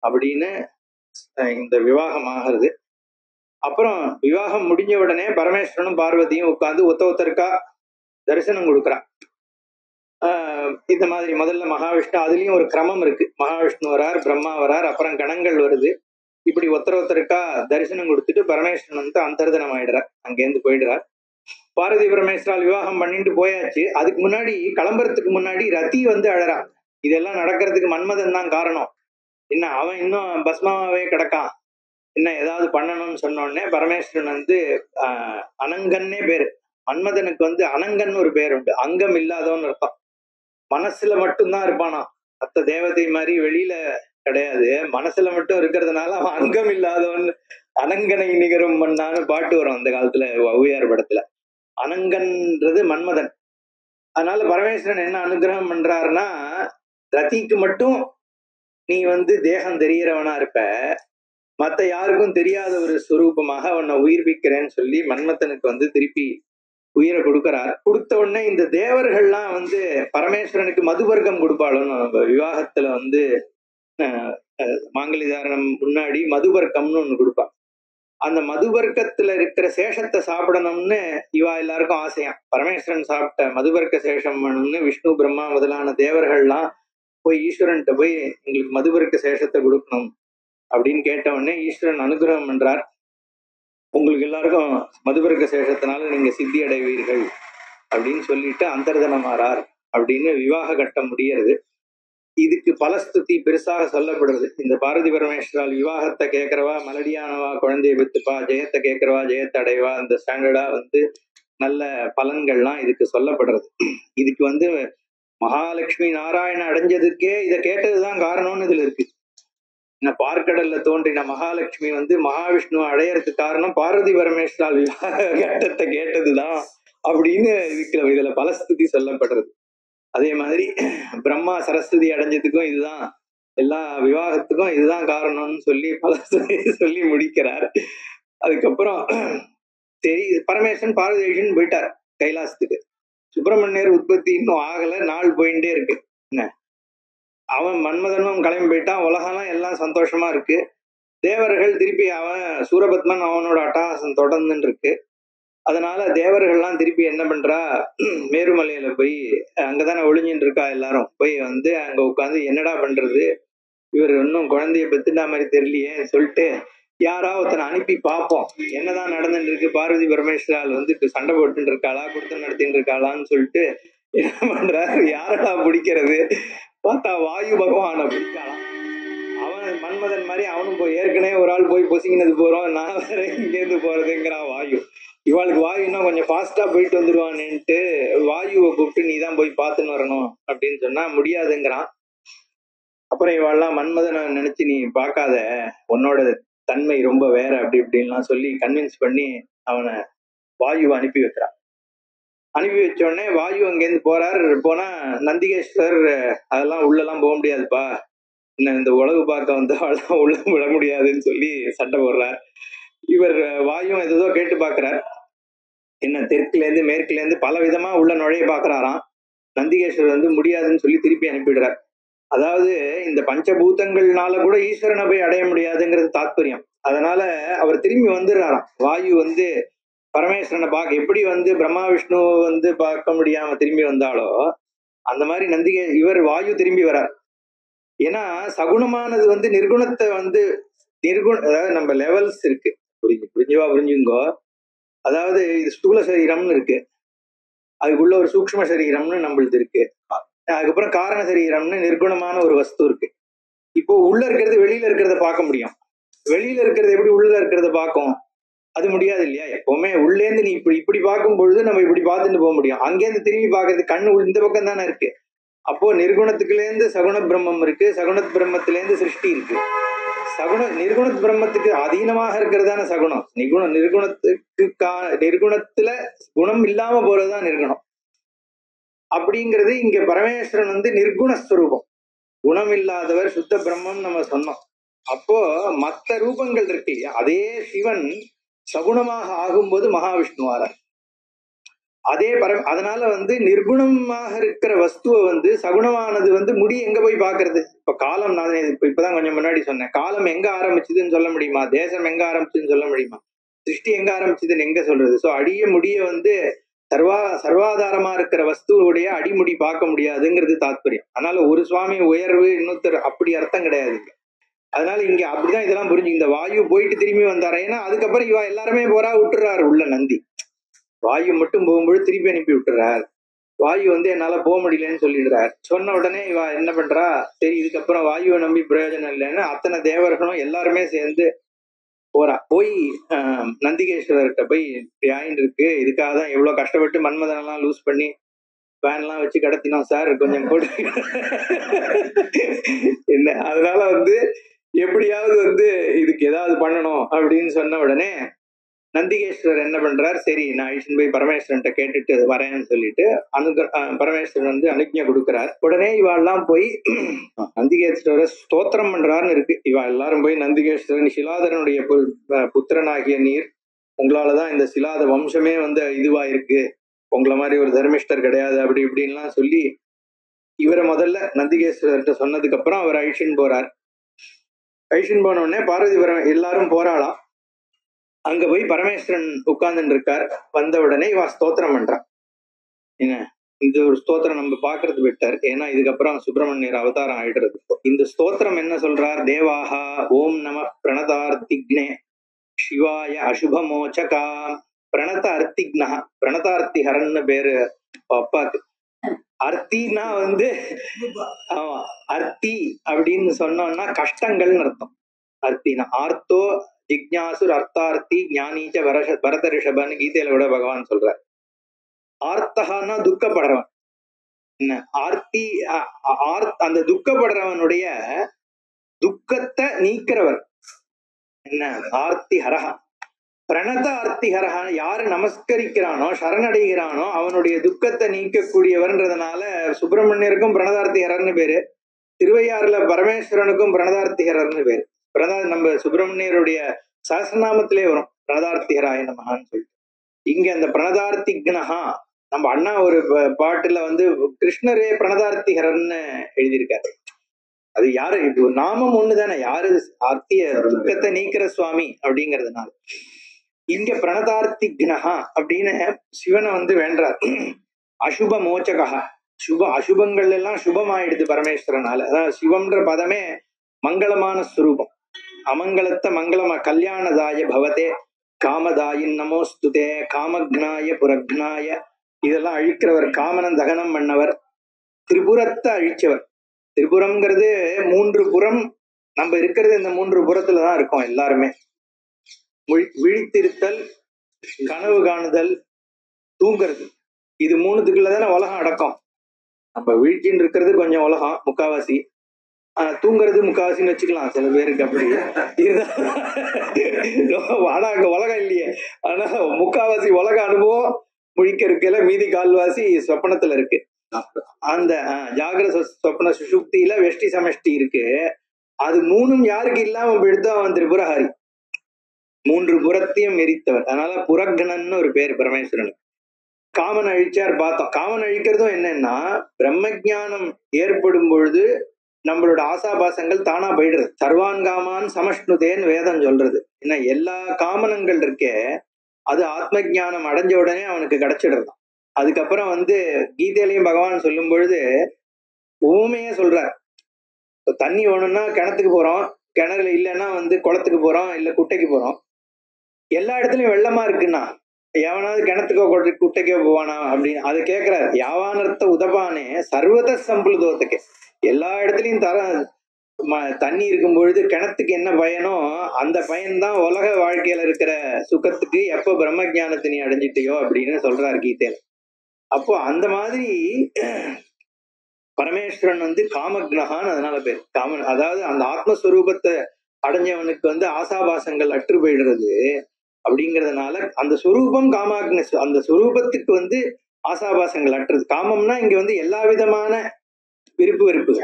அப்படின்னு இந்த விவாகம் ஆகிறது. அப்புறம் விவாகம் முடிஞ்ச உடனே பரமேஸ்வரனும் பார்வதியும் உட்கார்ந்து ஒருத்தருக்கா தரிசனம் கொடுக்குறான். இந்த மாதிரி முதல்ல மகாவிஷ்ணு, அதுலயும் ஒரு கிரமம் இருக்கு, மகாவிஷ்ணு வரார், பிரம்மா வரார், அப்புறம் கணங்கள் வருது. இப்படி ஒருத்தருக்கா தரிசனம் கொடுத்துட்டு பரமேஸ்வரன் வந்து அந்தர்தனம் ஆயிடுறார், அங்கேருந்து போயிடுறார். பார்வதி பரமேஸ்வரால் விவாகம் பண்ணிட்டு போயாச்சு. அதுக்கு முன்னாடி கிளம்புறதுக்கு முன்னாடி ரதி வந்து அழறான். இதெல்லாம் நடக்கிறதுக்கு மன்மதன் தான் காரணம், என்ன அவன் இன்னும் பஸ்மாவே கிடக்கான், என்ன ஏதாவது பண்ணணும்னு சொன்ன உடனே பரமேஸ்வரன் வந்து அனங்கன்னே பேரு. மன்மதனுக்கு வந்து அனங்கன்னு ஒரு பேர் உண்டு, அங்கம் இல்லாதவன்னு அர்த்தம். மனசுல மட்டும்தான் இருப்பானா, மற்ற தேவதை மாதிரி வெளியில கிடையாது, மனசுல மட்டும் இருக்கிறதுனால அவன் அங்கம் இல்லாதவன். அனங்கனை நிகரும் மண்ணான்னு பாட்டு வரும் அந்த காலத்துல ஔவையார் படத்துல. அனங்கன்றது மன்மதன். அதனால பரமேஸ்வரன் என்ன அனுகிரகம் பண்றாருன்னா, ரதிக்கு மட்டும் நீ வந்து தேகம் தெரியறவனா இருப்ப, மத்த யாருக்கும் தெரியாத ஒரு ஸ்வரூபமாக உன்னை உயிர்ப்பிக்கிறேன்னு சொல்லி மன்மதனுக்கு வந்து திருப்பி உயிரை கொடுக்கிறார். கொடுத்த உடனே இந்த தேவர்கள்லாம் வந்து பரமேஸ்வரனுக்கு மதுவர்க்கம் கொடுப்பாளுன்னு நம்ம விவாகத்துல வந்து மாங்கலிதாரணம் முன்னாடி மதுவர்க்கம்னு ஒண்ணு கொடுப்பா. அந்த மதுவர்க்கத்துல இருக்கிற சேஷத்தை சாப்பிடணும்னு இவா எல்லாருக்கும் ஆசையாம். பரமேஸ்வரன் சாப்பிட்ட மதுவர்க்க சேஷம் வேணும்னு விஷ்ணு பிரம்மா முதலான தேவர்கள்லாம் போய் ஈஸ்வரன்கிட்ட போய் எங்களுக்கு மதுவர்க்க சேஷத்தை கொடுக்கணும் அப்படின்னு கேட்ட உடனே ஈஸ்வரன் அனுகிரகம் பண்றார், உங்களுக்கு எல்லாருக்கும் மதுவர்க்க சேஷத்தினால நீங்க சித்தி அடைவீர்கள் அப்படின்னு சொல்லிட்டு அந்தர்தனமாறார் அப்படின்னு விவாக கட்டம் முடியறது. இதுக்கு பலஸ்துதி பெருசாக சொல்லப்படுறது. இந்த பார்வதி பரமேஸ்வரால் விவாகத்தை கேட்கறவா மலடியானவா குழந்தைய பெத்துப்பா, ஜெயத்தை கேட்கறவா ஜெயத்தை அடைவா, இந்த ஸ்டாண்டர்டா வந்து நல்ல பலன்கள்லாம் இதுக்கு சொல்லப்படுறது. இதுக்கு வந்து மகாலட்சுமி நாராயண அடைஞ்சதுக்கே இதை கேட்டதுதான் காரணம்னு இதுல இருக்கு. பார்க்கடல்ல தோன்றின மகாலட்சுமி வந்து மகாவிஷ்ணு அடையறதுக்கு காரணம் பார்வதி பரமேஸ்வரால் விவாக கட்டத்தை கேட்டதுதான் அப்படின்னு இதுல பலஸ்துதி சொல்லப்படுறது. அதே மாதிரி பிரம்மா சரஸ்வதி அடைஞ்சதுக்கும் இதுதான், எல்லா விவாகத்துக்கும் இதுதான் காரணம்னு சொல்லி பலஸ்துதி சொல்லி முடிக்கிறார். அதுக்கப்புறம் சரி, பரமேஸ்வரன் பார்வதின்னு போயிட்டார் கைலாசத்துக்கு. சுப்பிரமணியர் உற்பத்தி இன்னும் ஆகல, நாள் போயிட்டே இருக்கு. என்ன அவன் மன்மதனும் கிளம்பி போயிட்டான், உலகம்லாம் எல்லாம் சந்தோஷமா இருக்கு. தேவர்கள் திருப்பி அவன் சூரபத்மன் அவனோட அட்டகாசம் தொடர்ந்துன்னு இருக்கு. அதனால தேவர்கள்லாம் திருப்பி என்ன பண்றா, மேருமலையில போய் அங்கதானே ஒளிஞ்சுட்டு இருக்கா எல்லாரும், போய் வந்து அங்க உட்காந்து என்னடா பண்றது, இவர் இன்னும் குழந்தைய பெத்துட்டா மாதிரி தெரியலையே சொல்லிட்டு யாராவது ஒருத்தனை அனுப்பி பார்ப்போம் என்னதான் நடந்துட்டு இருக்கு, பார்வதி பரமேஸ்வரால் வந்து இப்ப சண்டை போட்டு இருக்காளா, குடுத்தம் நடத்திட்டு இருக்காளான்னு சொல்லிட்டு என்ன பண்றாரு, யாரடா பிடிக்கிறது, பார்த்தா வாயு பகவானை பிடிக்காளாம். அவன் மன்மதன் மாதிரி அவனும் போய் ஏற்கனவே ஒரு ஆள் போய் பொசிக்கினது போறோம், நான் வேற இங்கேருந்து போறதுங்கிறான் வாயு. இவாளுக்கு வாயு இன்னும் கொஞ்சம் ஃபாஸ்டா போயிட்டு வந்துருவான்னுட்டு வாயுவை கூப்பிட்டு நீ தான் போய் பார்த்துன்னு வரணும் அப்படின்னு சொன்னா முடியாதுங்கிறான். அப்புறம் இவாள்லாம் மன்மதனை நினைச்சு நீ பார்க்காத, உன்னோட தன்மை ரொம்ப வேற அப்படி இப்படின்லாம் சொல்லி கன்வின்ஸ் பண்ணி அவனை வாயுவை அனுப்பி வைக்கிறான். அனுப்பி வச்ச உடனே வாயு அங்கேருந்து போறாரு. போனா நந்திகேஸ்வரர் அதெல்லாம் உள்ளெல்லாம் போக முடியாதுப்பா, இன்னும் இந்த உலகு பார்க்க வந்தவாள்லாம் உள்ள விட முடியாதுன்னு சொல்லி சண்டை போடுறார். இவர் வாயும் ஏதோ கேட்டு பாக்குறார், என்ன தெற்குல இருந்து மேற்குல இருந்து பல விதமா உள்ள நுழைய பாக்குறாராம். நந்திகேஸ்வரர் வந்து முடியாதுன்னு சொல்லி திருப்பி அனுப்பிடுறார். அதாவது இந்த பஞ்சபூதங்கள்னால கூட ஈஸ்வரனை போய் அடைய முடியாதுங்கிறது தாத்பரியம். அதனால அவர் திரும்பி வந்துடுறாராம். வாயு வந்து பரமேஸ்வரனை பார்க்க எப்படி வந்து பிரம்மா விஷ்ணு வந்து பார்க்க முடியாம திரும்பி வந்தாலோ அந்த மாதிரி இவர் வாயு திரும்பி வரார். ஏன்னா சகுணமானது வந்து நிர்குணத்தை வந்து அதாவது நம்ம லெவல்ஸ் இருக்கு, புரிஞ்சுங்கோ. அதாவது இது ஸ்தூல சரீரம்னு இருக்கு, அதுக்குள்ள ஒரு சூக்ஷ்ம சரீரம்னு நம்மளுது இருக்கு, அதுக்கப்புறம் காரண சரீரம்னு நிர்குணமான ஒரு வஸ்து இருக்கு. இப்போ உள்ள இருக்கிறது வெளியில இருக்கிறத பார்க்க முடியும், வெளியில இருக்கிறது எப்படி உள்ள இருக்கிறத பார்க்கும், அது முடியாது இல்லையா. எப்பவுமே உள்ளேந்து நீ இப்படி பார்க்கும் பொழுது நம்ம இப்படி பார்த்துட்டு போக முடியும், அங்கேருந்து திரும்பி பார்க்கறது கண்ணு இந்த பக்கம் தானே இருக்கு. அப்போ நிர்குணத்துக்குலேருந்து சகுண பிரம்மம் இருக்கு, சகுண பிரம்மத்திலேருந்து சிருஷ்டி இருக்கு. நிர்குண பிரம்மத்துக்கு அதீனமாக இருக்கிறதான சகுணம். நிர்குணத்துல குணம் இல்லாம போறதுதான் நிர்குணம். அப்படிங்கிறது இங்க பரமேஸ்வரன் வந்து நிர்குணஸ்வரூபம், குணம் இல்லாதவர், சுத்த பிரம்மம் நம்ம சொன்னோம். அப்போ மற்ற ரூபங்கள் இருக்கு, அதே சிவன் சகுணமாக ஆகும்போது மகாவிஷ்ணுவாரார். அதனால வந்து நிர்குணமாக இருக்கிற வஸ்துவை வந்து சகுணமானது வந்து முடி எங்க போய் பாக்குறது. இப்ப காலம், நான் இப்பதான் கொஞ்சம் முன்னாடி சொன்னேன், காலம் எங்க ஆரம்பிச்சதுன்னு சொல்ல முடியுமா, தேசம் எங்க ஆரம்பிச்சதுன்னு சொல்ல முடியுமா, சிருஷ்டி எங்க ஆரம்பிச்சதுன்னு எங்க சொல்றது. சோ முடிய வந்து சர்வாதாரமா இருக்கிற வஸ்துவோடைய அடிமுடி பார்க்க முடியாதுங்கிறது தாத்பரியம். அதனால ஒரு சுவாமி உயர்வு இன்னொருத்தர் அப்படி அர்த்தம் கிடையாது. அதனால இங்க அப்படிதான் இதெல்லாம் புரிஞ்சு இந்த வாயு போயிட்டு திரும்பி வந்தாரு. ஏன்னா அதுக்கப்புறம் இவா எல்லாருமே போறா, விட்டுறாரு உள்ள நந்தி. வாயு மட்டும் போகும்போது திருப்பி அனுப்பி விட்டுறார். வாயு வந்து என்னால போக முடியலன்னு சொல்லிடுறார். சொன்ன உடனே இவ என்ன பண்றா, சரி இதுக்கப்புறம் வாயுவை நம்பி பிரயோஜனம் இல்லைன்னு அத்தனை தேவர்களும் எல்லாருமே சேர்ந்து போறா. போய் நந்திகேஸ்வரர்கிட்ட போய் இப்படி ஆயின்னு இருக்கு, இதுக்காக தான் எவ்வளவு கஷ்டப்பட்டு மன்மதனெல்லாம் லூஸ் பண்ணி ஃபேன் எல்லாம் வச்சு கடத்தினோம் சார், கொஞ்சம் போட்டு என்ன, அதனால வந்து எப்படியாவது வந்து இதுக்கு ஏதாவது பண்ணணும் அப்படின்னு சொன்ன உடனே நந்திகேஸ்வரர் என்ன பண்றார், சரி நான் ஐஷன் போய் பரமேஸ்வரன்ட்ட கேட்டுட்டு வரேன்னு சொல்லிட்டு பரமேஸ்வரன் வந்து அனுஜ்ஞை கொடுக்கிறார். உடனே இவாள்லாம் போய் நந்திகேஸ்வரர் ஸ்தோத்திரம் பண்றாருன்னு இருக்கு. இவா எல்லாரும் போய் நந்திகேஸ்வரன், சிலாதரனுடைய புத்திரனாகிய நீர், உங்களாலதான் இந்த சிலாத வம்சமே வந்து இதுவா இருக்கு, உங்களை மாதிரி ஒரு தர்மிஷ்டர் கிடையாது அப்படி இப்படின்லாம் சொல்லி இவரை முதல்ல நந்திகேஸ்வரர்கிட்ட சொன்னதுக்கு அப்புறம் அவர் ஐஷன் போறார். ஐஷன் போன உடனே பார்வதி எல்லாரும் போராளாம். அங்க போய் பரமேஸ்வரன் உட்கார்ந்துட்டு இருக்கார். வந்த உடனே இவா ஸ்தோத்திரம் பண்றான். என்ன இந்த ஒரு ஸ்தோத்திரம் நம்ம பாக்குறது பெட்டர், ஏன்னா இதுக்கப்புறம் சுப்பிரமணியர் அவதாரம் ஆயிடுறது. இந்த ஸ்தோத்திரம் என்ன சொல்றார், தேவாஹா ஓம் நம பிரணதார்த்திக்னே சிவாய அசுபமோச்சகா. பிரணத அர்த்திக்னா, பிரணதார்த்திஹரன்னு பேரு அப்பாக்கு. அர்த்தினா வந்து ஆமா, அர்த்தி அப்படின்னு சொன்னோம்னா கஷ்டங்கள்னு அர்த்தம். அர்த்தினா ஆர்த்தோ ஜிக்ஞாசுர் அர்த்தார்த்தி ஞானீச்ச பரத ரிஷபன்னு கீதையில கூட பகவான் சொல்றார். ஆர்த்தகான்னா துக்கப்படுறவன். என்ன ஆர்த்தி, அந்த துக்கப்படுறவனுடைய துக்கத்தை நீக்கிறவர் என்ன ஆர்த்தி ஹரஹா. பிரணத ஆர்த்தி ஹரஹா, யாரு நமஸ்கரிக்கிறானோ சரணடைகிறானோ அவனுடைய துக்கத்தை நீக்கக்கூடியவர்ன்றதுனால சுப்பிரமணியருக்கும் பிரணதார்த்திஹரர்னு பேரு, திருவையாறுல பரமேஸ்வரனுக்கும் பிரணதார்த்திஹரர்னு பேரு. நம்ம சுப்பிரமணியருடைய சஹஸ்ரநாமத்திலே வரும் பிரணதார்த்திஹராய நமஹான்னு சொல்லிட்டு. இங்க அந்த பிரணதார்த்திக்னஹா, நம்ம அண்ணா ஒரு பாட்டுல வந்து கிருஷ்ணரே பிரணதார்த்திஹரர்னு எழுதியிருக்காரு. அது யாரு இது நாமம் ஒண்ணுதானே, யாரு அர்த்திய துக்கத்தை நீக்கிற சுவாமி அப்படிங்கிறதுனால. இங்க பிரணதார்த்திக்னஹா அப்படின்னு சிவனை வேண்டார். அசுப மோச்சகா, அசுபங்கள் எல்லாம் சுபமாயிடுது பரமேஸ்வரனால. அதான் சிவம்ன்ற பதமே மங்களமான ஸ்வரூபம். அமங்கலத்தை மங்களமா கல்யாணதாய பவதே காமதாயின் நமோஸ்துதே காமக்னாய புரக்னாய, இதெல்லாம் அழிக்கிறவர், காமனன் தகனம் பண்ணவர், திரிபுரத்தை அழிச்சவர். திரிபுரம்ங்கிறது 3 புறம். நம்ம இருக்கிறது இந்த 3 புறத்துலதான் இருக்கோம் எல்லாருமே. விழித்திருத்தல், கனவு காணுதல், தூங்குறது, இது 3த்துக்குள்ளதானே உலகம் அடக்கம். நம்ம வீழ்ச்சின்னு இருக்கிறது கொஞ்சம் உலகம் முக்காவாசி, தூங்குறது முக்காவாசின்னு வச்சுக்கலாம் சில பேருக்கு. அப்படி ஆனா அங்க உலகம் இல்லையே. ஆனா முக்காவாசி உலக அனுபவம் முழிக்க இருக்கல, மீதி கால்வாசி சொப்பனத்துல இருக்கு. அந்த ஜாகிரத சொப்பன சுஷுப்தியில வெஷ்டி சமஷ்டி இருக்கு. அது 3ம் யாருக்கு இல்லாம எடுத்து அவன் திரிபுரஹாரி, 3 புறத்தையும் எரித்தவர். அதனால புரக்னன்னு ஒரு பேர் பரமேஸ்வரனுக்கு. காமன் அழிச்சார் பார்த்தோம். காமன் அழிக்கிறதும் என்னன்னா, பிரம்ம ஜானம் ஏற்படும் பொழுது நம்மளோட ஆசாபாசங்கள் தானா போயிடுறது. சர்வான் காமான் சமஷ்ணுதேன்னு வேதம் சொல்றது. ஏன்னா எல்லா காமனங்கள் இருக்கே அது ஆத்ம ஜானம் அடைஞ்ச உடனே அவனுக்கு கிடைச்சிடுறது. அதுக்கப்புறம் கீதையிலையும் பகவான் சொல்லும் பொழுது ஊமையே சொல்றார். தண்ணி வேணும்னா கிணத்துக்கு போறோம், கிணறுல இல்லைன்னா குளத்துக்கு போறோம், இல்ல குட்டைக்கு போறோம். எல்லா இடத்துலயும் வெள்ளமா இருக்குன்னா எவனாவது கிணத்துக்கோ குட்டைக்கோ போவானா அப்படின்னு அதை கேட்கிறாரு. யாவானர்த்த உதபானே சர்வத சம்புளுதோத்துக்கு, எல்லா இடத்துலயும் தண்ணி இருக்கும் பொழுது கிணத்துக்கு என்ன பயனோ அந்த பயன்தான் உலக வாழ்க்கையில இருக்கிற சுகத்துக்கு எப்ப பிரம்ம ஜானத்தை நீ அடைஞ்சிட்டியோ அப்படின்னு சொல்றாரு கீதையில. அப்போ அந்த மாதிரி பரமேஸ்வரன் காமக்னஹான்னு அதனால பேர். காமன் அதாவது அந்த ஆத்மஸ்வரூபத்தை அடைஞ்சவனுக்கு ஆசாபாசங்கள் அற்று போயிடுறது. அப்படிங்கிறதுனால அந்த ஸ்வரூபம் காமாக்ன, அந்த ஸ்வரூபத்துக்கு ஆசாபாசங்கள் அற்றது. காமம்னா இங்க எல்லா விதமான விருப்பு வெறுப்பு,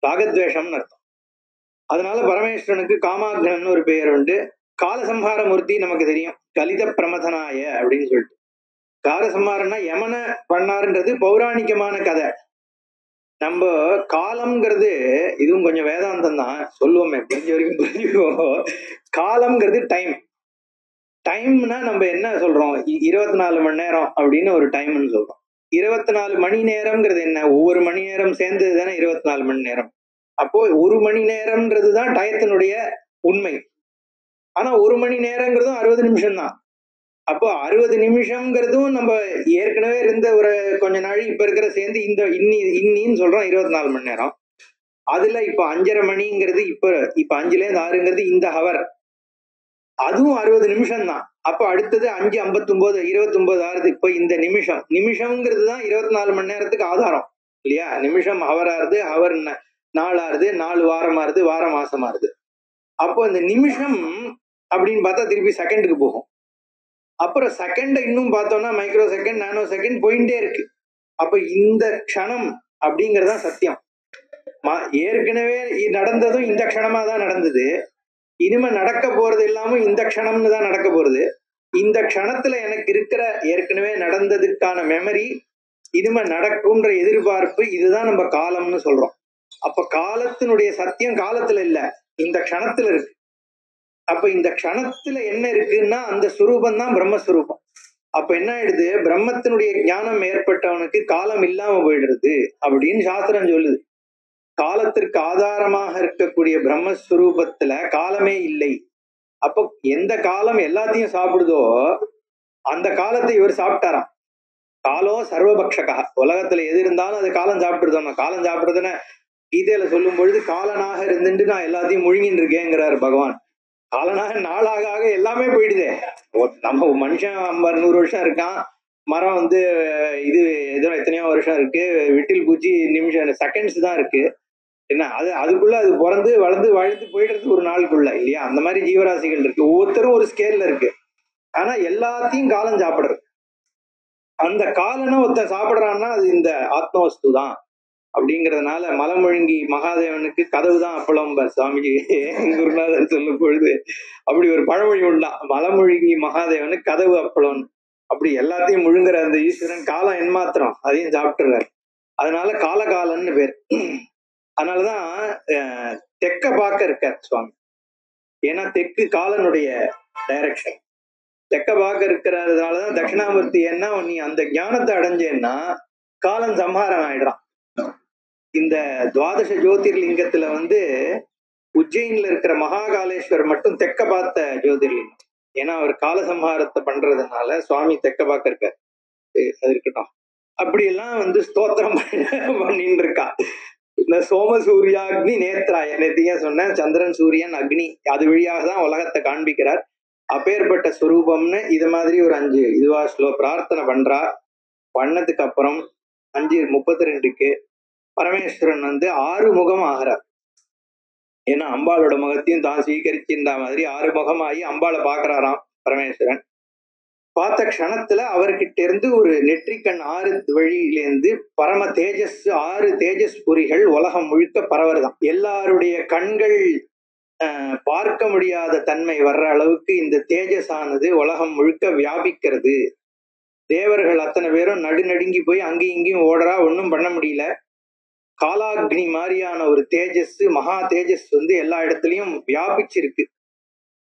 ராகத்வேஷம்னு அர்த்தம். அதனால பரமேஸ்வரனுக்கு காமாக்னன்னு ஒரு பெயர் உண்டு. காலசம்ஹார மூர்த்தி நமக்கு தெரியும், கலித பிரமதனாய அப்படின்னு சொல்லிட்டு. காலசம்ஹாரம்னா யமன பண்ணாருன்றது பௌராணிகமான கதை. நம்ம காலம்ங்கிறது இதுவும் கொஞ்சம் வேதாந்தம் தான் சொல்லுவோமே, புரிஞ்ச வரைக்கும் புரிஞ்சுக்குவோம். காலம்ங்கிறது டைம். டைம்னா நம்ம என்ன சொல்றோம், 24 மணி நேரம் அப்படின்னு ஒரு டைம்னு சொல்றோம். 24 மணி நேரம்ங்கிறது என்ன, ஒவ்வொரு மணி நேரம் சேர்ந்தது தானே 24 மணி நேரம். அப்போ 1 மணி நேரம்ன்றதுதான் டயத்தினுடைய உண்மை. ஆனா 1 மணி நேரங்கிறதும் 60 நிமிஷம் தான். அப்போ 60 நிமிஷம்ங்கிறதும் நம்ம ஏற்கனவே இருந்த ஒரு கொஞ்ச நாள் இப்ப இருக்கிற சேர்ந்து இந்த இன்னின்னு சொல்றோம் 24 மணி நேரம். அதுல இப்ப 5:30 மணிங்கிறது இப்ப 5ல இருந்து 6ங்கிறது இந்த ஹவர், அதுவும் 60 நிமிஷம் தான். அப்ப அடுத்தது 5:59 29 ஆறுது. இப்ப இந்த நிமிஷம்ங்கிறது தான் 24 மணி நேரத்துக்கு ஆதாரம் இல்லையா? நிமிஷம் ஹவர் ஆறுது, ஹவர் நாள் ஆறுது, நாள் வாரம் ஆறுது, வாரம் மாசம் ஆறுது. அப்போ இந்த நிமிஷம் அப்படின்னு பார்த்தா திருப்பி செகண்டுக்கு போகும். அப்புறம் செகண்ட் இன்னும் பார்த்தோம்னா மைக்ரோ செகண்ட், நானோ செகண்ட் போயிட்டே இருக்கு. அப்ப இந்த க்ஷணம் அப்படிங்கறதுதான் சத்தியம். ஏற்கனவே நடந்ததும் இந்த க்ஷணமா தான் நடந்தது. இனிமே நடக்க போறது இல்லாம இந்த க்ஷணம்னு தான் நடக்க போறது. இந்த க்ஷணத்துல எனக்கு இருக்கிற ஏற்கனவே நடந்ததுக்கான மெமரி, இனிமே நடக்கும்ன்ற எதிர்பார்ப்பு, இதுதான் நம்ம காலம்னு சொல்றோம். அப்ப காலத்தினுடைய சத்தியம் காலத்துல இல்ல, இந்த க்ஷணத்துல இருக்கு. அப்ப இந்த க்ஷணத்துல என்ன இருக்குன்னா அந்த சுரூபம் தான் பிரம்மஸ்வரூபம். அப்ப என்ன ஆயிடுது, பிரம்மத்தினுடைய ஞானம் ஏற்பட்டவனுக்கு காலம் இல்லாம போயிடுறது அப்படின்னு சாஸ்திரம் சொல்லுது. காலத்திற்கு ஆதாரமாக இருக்கக்கூடிய பிரம்மஸ்வரூபத்துல காலமே இல்லை. அப்போ எந்த காலம் எல்லாத்தையும் சாப்பிடுதோ அந்த காலத்தை இவர் சாப்பிட்டாராம். காலம் சர்வபக்ஷகா, உலகத்துல எது இருந்தாலும் அது காலம் சாப்பிட்டுருதோம். காலம் சாப்பிடுறதுன்னு கீதையில சொல்லும் பொழுது காலனாக இருந்துட்டு நான் எல்லாத்தையும் முழுங்கின்னு இருக்கேங்கிறாரு பகவான். காலனாக நாளாக ஆக எல்லாமே போயிடுதே. நம்ம மனுஷன் 50-100 வருஷம் இருக்கான், மரம் இது ஏதோ எத்தனையோ வருஷம் இருக்கு, விட்டில் பூச்சி நிமிஷம் செகண்ட்ஸ் தான் இருக்கு. என்ன அதுக்குள்ள அது பிறந்து வளர்ந்து வாழ்ந்து போயிடுறது ஒரு நாளுக்குள்ள இல்லையா? அந்த மாதிரி ஜீவராசிகள் இருக்கு, ஒவ்வொருத்தரும் ஒரு ஸ்கேல்ல இருக்கு. ஆனா எல்லாத்தையும் காலம் சாப்பிடுறது. அந்த காலனை ஒருத்தன் சாப்பிடுறான்னா அது இந்த ஆத்மவஸ்து தான். அப்படிங்கிறதுனால மலமொழுங்கி மகாதேவனுக்கு கதவு தான் அப்பளம் சுவாமிஜி குருநாதர் சொல்லும் பொழுது அப்படி ஒரு பழமொழி உண்டா, மலமொழுங்கி மகாதேவனுக்கு கதவு அப்பளம். அப்படி எல்லாத்தையும் முழுங்குற அந்த ஈஸ்வரன் காலம் என்மாத்திரம் அதையும் சாப்பிட்டுறாரு. அதனால காலகாலன்னு பேர். அதனாலதான் தெற்க பார்க்க இருக்கார் சுவாமி. ஏன்னா தெற்கு காலனுடைய டைரக்ஷன். தெற்க பார்க்க இருக்கிறதுனாலதான் தட்சிணாமூர்த்தி. ஏன்னா நீ அந்த ஞானத்தை அடைஞ்சேன்னா காலம் சம்ஹாரம் ஆயிடுறான். இந்த துவாதச ஜோதிர்லிங்கத்துல உஜ்ஜயின்ல இருக்கிற மகாகாலேஸ்வர் மட்டும் தெற்க பார்த்த ஜோதிர்லிங்கம். ஏன்னா அவர் காலசம்ஹாரத்தை பண்றதுனால சுவாமி தெற்க பார்க்க இருக்கார். அது இருக்கட்டும். அப்படியெல்லாம் ஸ்தோத்திரம் பண்ணின்னு இருக்கா. இந்த சோம சூர்யாக்னி நேத்ராய, நேத்தியா சொன்ன சந்திரன் சூரியன் அக்னி, அது வழியாக தான் உலகத்தை காண்பிக்கிறார். அப்பேற்பட்ட ஸ்வரூபம்னு இது மாதிரி ஒரு 5 இதுவா பிரார்த்தனை பண்றா. பண்ணதுக்கு அப்புறம் 5:32 பரமேஸ்வரன் 6 முகம் ஆகிறார். ஏன்னா அம்பாளோட முகத்தையும் தான் ஸ்வீகரிக்கின்ற மாதிரி 6 முகமாகி அம்பாளை பாக்குறாராம் பரமேஸ்வரன். பார்த்த க்ஷணத்துல அவர்கிட்ட இருந்து ஒரு நெற்றிக்கண் 6 வழியிலேருந்து பரம தேஜஸ் 6 தேஜஸ் புரிகள் உலகம் முழுக்க பரவறதாம். எல்லாருடைய கண்கள் பார்க்க முடியாத தன்மை வர்ற அளவுக்கு இந்த தேஜஸ் ஆனது உலகம் முழுக்க வியாபிக்கிறது. தேவர்கள் அத்தனை பேரும் நடுநடுங்கி போய் அங்கேயும் இங்கேயும் ஓடுறா, ஒன்றும் பண்ண முடியல. காலாக்னி மாதிரியான ஒரு தேஜஸ், மகா தேஜஸ் எல்லா இடத்துலயும் வியாபிச்சிருக்கு.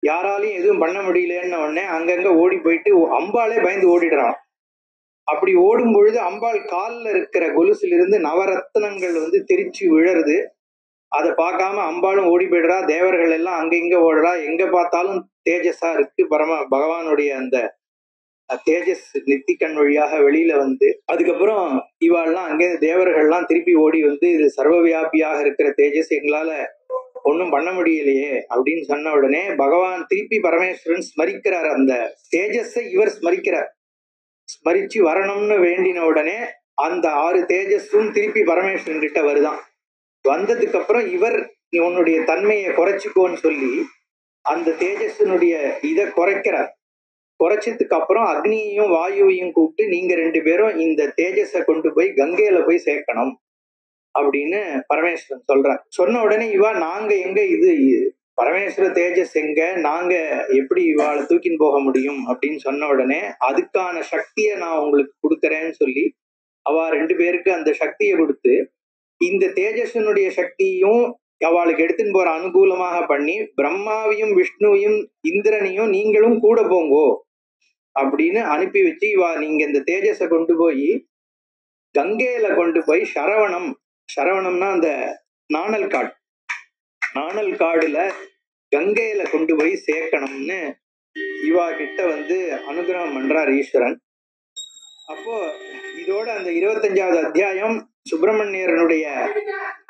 யாராலையும் எதுவும் பண்ண முடியலன்னு உடனே அங்கங்க ஓடி போயிட்டு அம்பாளே பயந்து ஓடிடுறான். அப்படி ஓடும் பொழுது அம்பாள் காலில் இருக்கிற கொலுசிலிருந்து நவரத்னங்கள் தெரிச்சு விழருது. அதை பார்க்காம அம்பாளும் ஓடி போயிடுறா. தேவர்கள் எல்லாம் அங்க இங்க ஓடுறா. எங்க பார்த்தாலும் தேஜஸா இருக்கு. பகவானுடைய அந்த தேஜஸ் நெத்திக்கண் வழியாக வெளியில அதுக்கப்புறம் இவாள்லாம் அங்கே தேவர்கள்லாம் திருப்பி ஓடி இது சர்வவியாபியாக இருக்கிற தேஜஸ், எங்களால ஒன்றும் பண்ண முடியலையே அப்படின்னு சொன்ன உடனே பகவான் திருப்பி பரமேஸ்வரன் ஸ்மரிக்கிறார். அந்த தேஜஸை இவர் ஸ்மரிக்கிறார். ஸ்மரிச்சு வரணும்னு வேண்டின உடனே அந்த 6 தேஜஸும் திருப்பி பரமேஸ்வரன் கிட்ட வருதான். வந்ததுக்கு அப்புறம் இவர் நீ உன்னுடைய தன்மையை குறைச்சிக்கோன்னு சொல்லி அந்த தேஜஸினுடைய இதை குறைக்கிறார். குறைச்சதுக்கு அப்புறம் அக்னியையும் வாயுவையும் கூப்பிட்டு நீங்க 2 பேரும் இந்த தேஜஸை கொண்டு போய் கங்கையில போய் சேர்க்கணும் அப்படின்னு பரமேஸ்வரன் சொல்றார். சொன்ன உடனே இவா நாங்க எங்க இது பரமேஸ்வர தேஜஸ் எங்க, நாங்க எப்படி இவாளை தூக்கின்னு போக முடியும் அப்படின்னு சொன்ன உடனே அதுக்கான சக்தியை நான் உங்களுக்கு கொடுக்கறேன்னு சொல்லி அவ 2 பேருக்கு அந்த சக்தியை கொடுத்து இந்த தேஜஸனுடைய சக்தியும் அவளுக்கு எடுத்துன்னு போற அனுகூலமாக பண்ணி பிரம்மாவையும் விஷ்ணுவையும் இந்திரனையும் நீங்களும் கூட போங்கோ அப்படின்னு அனுப்பி வச்சு இவா நீங்க இந்த தேஜஸை கொண்டு போய் கங்கையில கொண்டு போய் சரவணம்னா அந்த நாணல் காடுல கங்கையில கொண்டு போய் சேர்க்கணும்னு இவா கிட்ட அனுகிரகம் பண்றார் ஈஸ்வரன். அப்போ இதோட அந்த 25வது அத்தியாயம் சுப்பிரமணியனுடைய